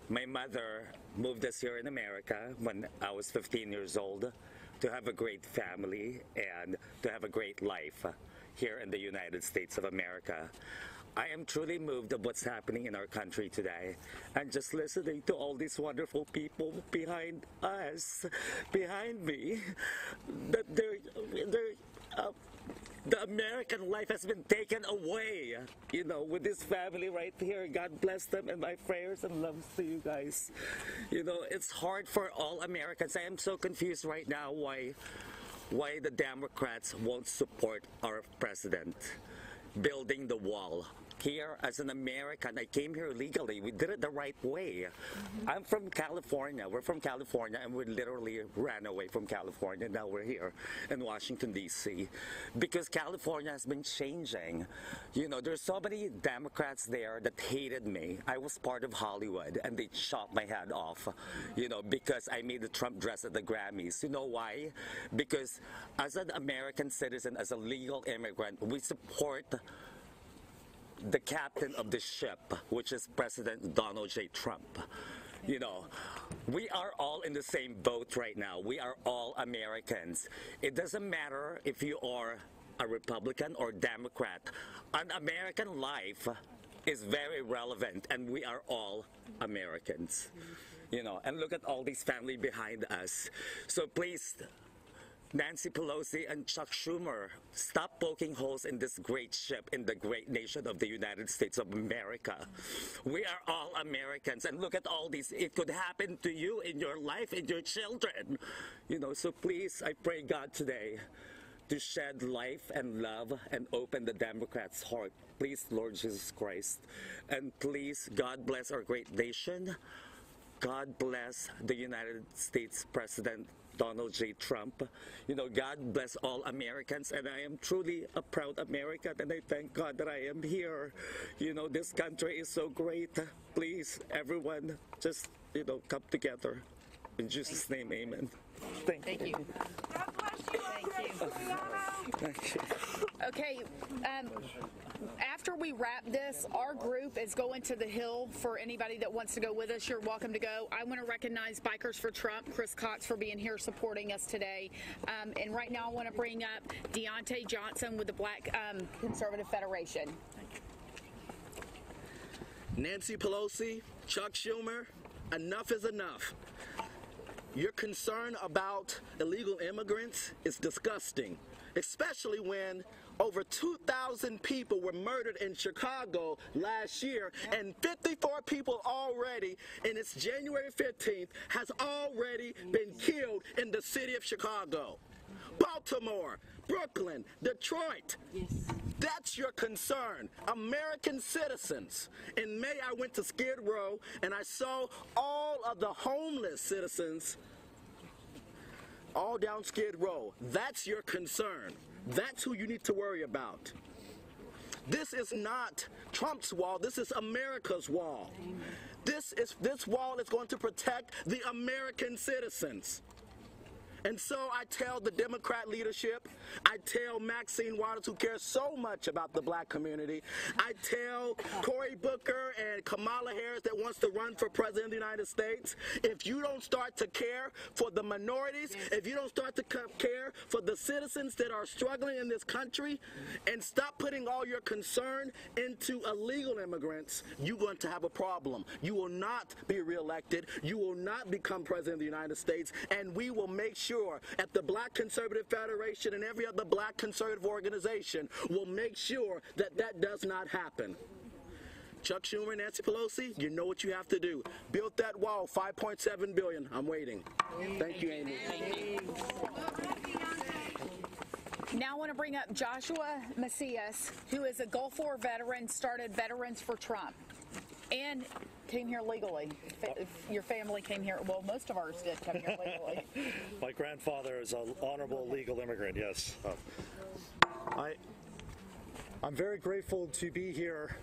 My mother moved us here in America when I was 15 years old to have a great family and to have a great life here in the United States of America. I am truly moved of what's happening in our country today, and just listening to all these wonderful people behind us, behind me, that the American life has been taken away, with this family right here. God bless them, and my prayers and loves to you guys. It's hard for all Americans. I am so confused right now why the Democrats won't support our president building the wall. Here, as an American, I came here legally. We did it the right way. I'm from California. We're from California, and we literally ran away from California. Now we're here in Washington, D.C. because California has been changing. There's so many Democrats there that hated me. I was part of Hollywood, and they chopped my head off, because I made the Trump dress at the Grammys. You know why? Because as an American citizen, as a legal immigrant, we support the captain of the ship, which is President Donald J. Trump. You know, we are all in the same boat right now. We are all Americans. It doesn't matter if you are a Republican or Democrat. An American life is very relevant, and we are all Americans. You know, and look at all these family behind us. So please, Nancy Pelosi and Chuck Schumer, stop poking holes in this great ship in the great nation of the United States of America. We are all Americans, and look at all these. It could happen to you in your life, in your children. You know, so please, I pray God today to shed life and love and open the Democrats' heart. Please, Lord Jesus Christ. And please, God bless our great nation. God bless the United States President Donald J. Trump. You know, God bless all Americans, and I am truly a proud American, and I thank God that I am here. You know, this country is so great. Please, everyone, just, you know, come together. In Jesus' name, amen. Thank you. God bless you. Thank you. Okay, after we wrap this, our group is going to the Hill. For anybody that wants to go with us, you're welcome to go. I want to recognize Bikers for Trump, Chris Cox, for being here supporting us today. And right now I want to bring up Deontay Johnson with the Black Conservative Federation. Nancy Pelosi, Chuck Schumer, enough is enough. Your concern about illegal immigrants is disgusting, especially when over 2,000 people were murdered in Chicago last year, and 54 people already, and it's January 15th, has already been killed in the city of Chicago. Baltimore, Brooklyn, Detroit. Yes. That's your concern. American citizens. In May, I went to Skid Row, and I saw all of the homeless citizens all down Skid Row. That's your concern. That's who you need to worry about. This is not Trump's wall. This is America's wall. This wall is going to protect the American citizens. And so I tell the Democrat leadership, I tell Maxine Waters, who cares so much about the black community, I tell Cory Booker and Kamala Harris that wants to run for president of the United States, if you don't start to care for the minorities, if you don't start to care for the citizens that are struggling in this country, and stop putting all your concern into illegal immigrants, you're going to have a problem. You will not be reelected. You will not become president of the United States, and we will make sure at the Black Conservative Federation and every other black conservative organization will make sure that that does not happen. Chuck Schumer and Nancy Pelosi, you know what you have to do. Build that wall, $5.7 billion. I'm waiting. Thank you, Amy. Now I want to bring up Joshua Macias, who is a Gulf War veteran, started Veterans for Trump, and came here legally. If your family came here, well, most of ours did come here legally. My grandfather is an honorable legal immigrant, yes. I'm very grateful to be here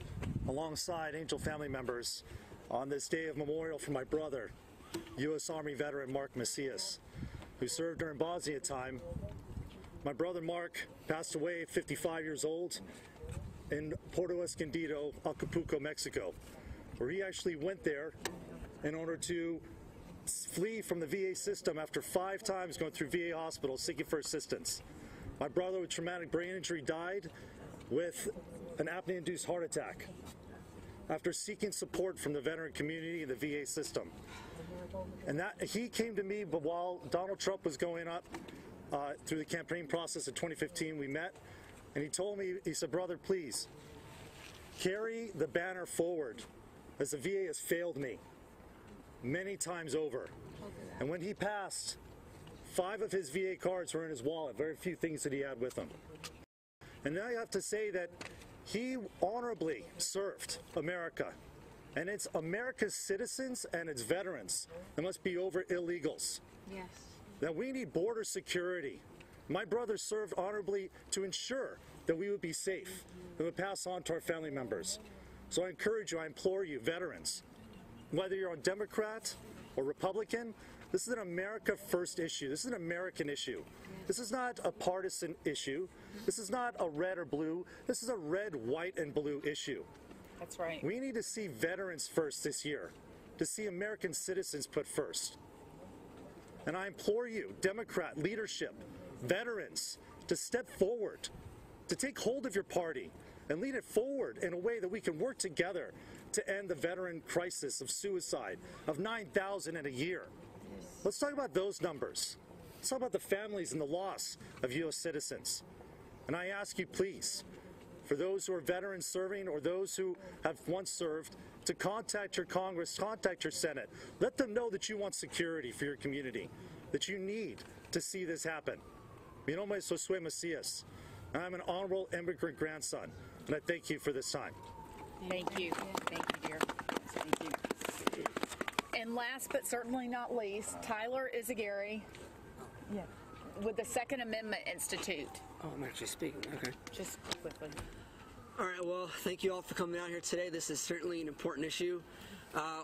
alongside Angel family members on this day of memorial for my brother, U.S. Army veteran Mark Macias, who served during Bosnia time. My brother Mark passed away at 55 years old in Puerto Escondido, Acapulco, Mexico, where he actually went there in order to flee from the VA system after 5 times going through VA hospitals seeking for assistance. My brother with traumatic brain injury died with an apnea-induced heart attack after seeking support from the veteran community and the VA system. And that he came to me, but while Donald Trump was going up through the campaign process in 2015, we met, and he told me, he said, brother, please, carry the banner forward, as the VA has failed me many times over. And when he passed, 5 of his VA cards were in his wallet, very few things that he had with him. And now I have to say that he honorably served America. And it's America's citizens and its veterans that must be over illegals. Yes. That we need border security. My brother served honorably to ensure that we would be safe and would pass on to our family members. So I encourage you, I implore you, veterans, whether you're on Democrat or Republican, this is an America First issue. This is an American issue. This is not a partisan issue. This is not a red or blue. This is a red, white, and blue issue. That's right. We need to see veterans first this year. to see American citizens put first. And I implore you, Democrat leadership, veterans, to step forward, to take hold of your party and lead it forward in a way that we can work together to end the veteran crisis of suicide of 9,000 in a year. Let's talk about those numbers. Let's talk about the families and the loss of U.S. citizens. And I ask you, please, for those who are veterans serving or those who have once served, to contact your Congress, contact your Senate. Let them know that you want security for your community, that you need to see this happen. Mi nombre es Josué Macías. I'm an honorable immigrant grandson, and I thank you for this time. Thank you. Thank you, dear. Thank you. And last but certainly not least, Tyler Izagari with the Second Amendment Institute. Oh, I'm actually speaking. Okay. Just quickly. All right, well, thank you all for coming out here today. This is certainly an important issue.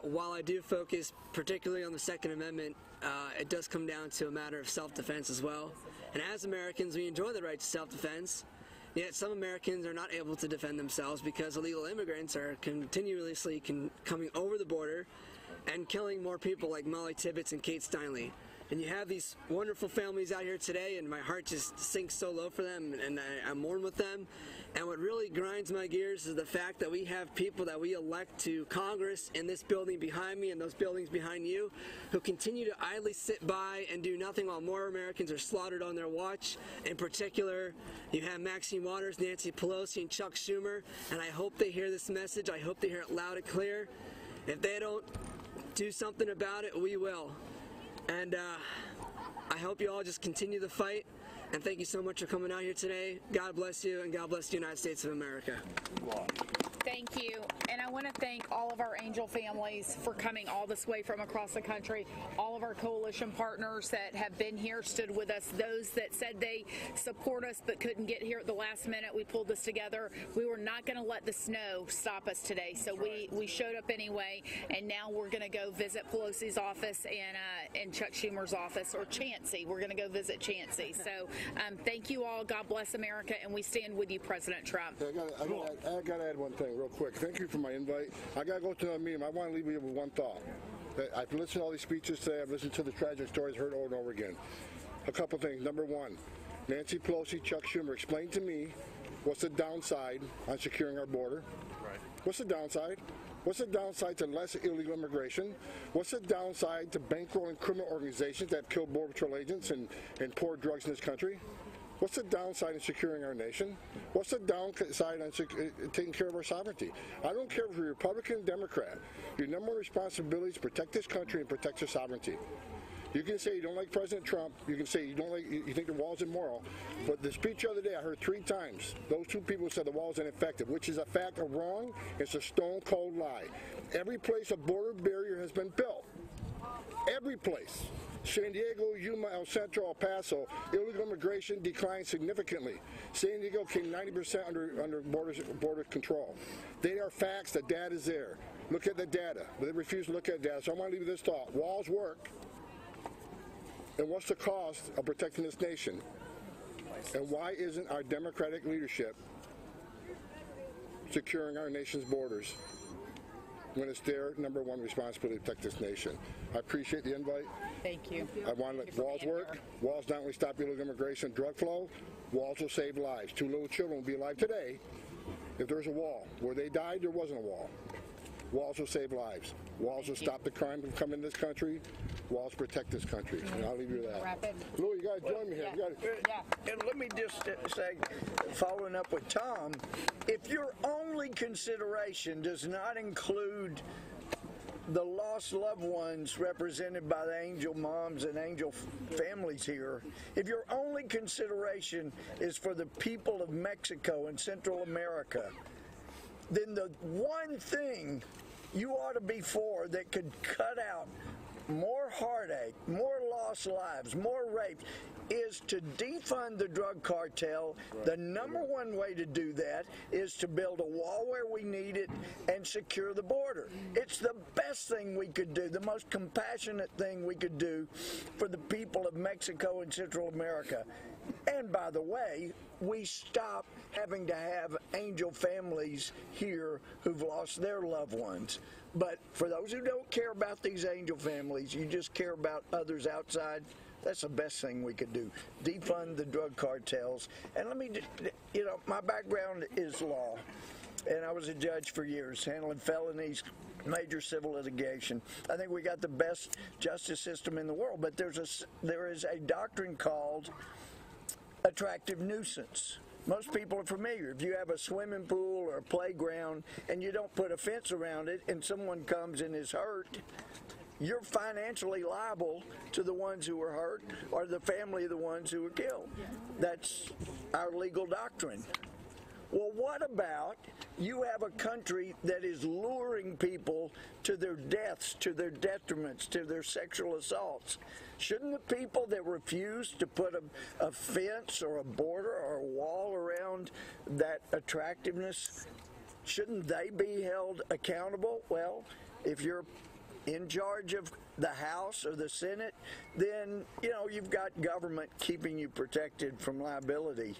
While I do focus particularly on the Second Amendment, it does come down to a matter of self-defense as well. And as Americans, we enjoy the right to self-defense, yet some Americans are not able to defend themselves because illegal immigrants are continuously coming over the border and killing more people like Molly Tibbetts and Kate Steinle. And you have these wonderful families out here today, and my heart just sinks so low for them, and I mourn with them. And what really grinds my gears is the fact that we have people that we elect to Congress in this building behind me and those buildings behind you who continue to idly sit by and do nothing while more Americans are slaughtered on their watch. In particular, you have Maxine Waters, Nancy Pelosi, and Chuck Schumer, and I hope they hear this message. I hope they hear it loud and clear. If they don't do something about it, we will. And I hope you all just continue the fight. And thank you so much for coming out here today. God bless you, and God bless the United States of America. Thank you. And I want to thank all of our Angel families for coming all this way from across the country, all of our coalition partners that have been here, stood with us, those that said they support us but couldn't get here at the last minute. We pulled this together. We were not going to let the snow stop us today, so we showed up anyway, and now we're going to go visit Pelosi's office and Chuck Schumer's office, or Chancey. We're going to go visit Chancey. So thank you all. God bless America, and we stand with you, President Trump. I got to add one thing real quick. Thank you for my invite. I got to go to another meeting. I want to leave you with one thought. I've listened to all these speeches today. I've listened to the tragic stories, heard over and over again. A couple things. Number one, Nancy Pelosi, Chuck Schumer, explain to me what's the downside on securing our border. Right. What's the downside? What's the downside to less illegal immigration? What's the downside to bankrolling criminal organizations that have killed Border Patrol agents and pour drugs in this country? What's the downside in securing our nation? What's the downside on taking care of our sovereignty? I don't care if you're Republican or Democrat. Your number one responsibility is to protect this country and protect your sovereignty. You can say you don't like President Trump. You can say you think the wall's immoral. But the speech the other day, I heard 3 times. Those 2 people said the wall's ineffective, which is a fact of wrong. It's a stone cold lie. Every place a border barrier has been built. Every place. San Diego, Yuma, El Centro, El Paso, illegal immigration declined significantly. San Diego came 90% under border control. They are facts. The data is there. Look at the data. But they refuse to look at data. So I want to leave you this thought. Walls work. And what's the cost of protecting this nation? And why isn't our Democratic leadership securing our nation's borders when it's their number one responsibility to protect this nation? I appreciate the invite. Thank you. I want to let walls work. Walls not only stop illegal immigration and drug flow, walls will save lives. 2 little children will be alive today if there's a wall. Where they died, there wasn't a wall. Walls will save lives. Walls will stop the crime from coming to this country. Walls protect this country. And I'll leave you with that. Louis, you got to join me here. And let me just say, following up with Tom, if your only consideration does not include the lost loved ones represented by the angel moms and angel families here, if your only consideration is for the people of Mexico and Central America, then the one thing you ought to be for that could cut out more heartache, more lost lives, more rapes, is to defund the drug cartel. The number one way to do that is to build a wall where we need it and secure the border. It's the best thing we could do, the most compassionate thing we could do for the people of Mexico and Central America. And by the way, we stop having to have angel families here who've lost their loved ones. But for those who don't care about these angel families, you just care about others outside, that's the best thing we could do. Defund the drug cartels. And let me, my background is law. And I was a judge for years, handling felonies, major civil litigation. I think we got the best justice system in the world. But there is a doctrine called attractive nuisance. Most people are familiar. If you have a swimming pool or a playground and you don't put a fence around it and someone comes and is hurt, you're financially liable to the ones who were hurt or the family of the ones who were killed. That's our legal doctrine. Well, what about you have a country that is luring people to their deaths, to their detriments, to their sexual assaults? Shouldn't the people that refuse to put a fence or a border or a wall around that attractiveness, shouldn't they be held accountable? Well, if you're in charge of the House or the Senate, then, you've got government keeping you protected from liability.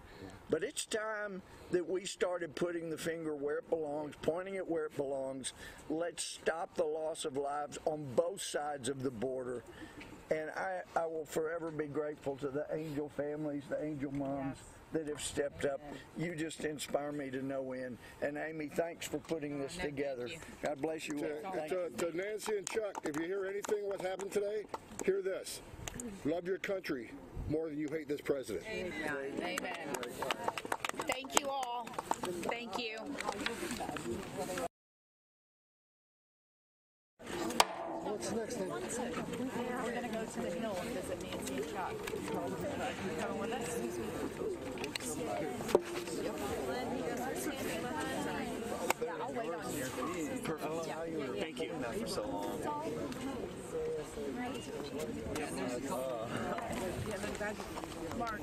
But it's time that we started putting the finger where it belongs, pointing it where it belongs. Let's stop the loss of lives on both sides of the border. And I will forever be grateful to the angel families, the angel moms that have stepped up. You just inspire me to no end. And Amy, thanks for putting this together. God bless you all. To Nancy and Chuck, if you hear anything what happened today, hear this. Love your country more than you hate this president. Amen. Amen. Thank you all. Thank you. What's next then? We're going to go to the Hill and visit Nancy and Chuck. Come with us. Yeah, I'll wait on you. Perfect. Thank you. For so long. Mark.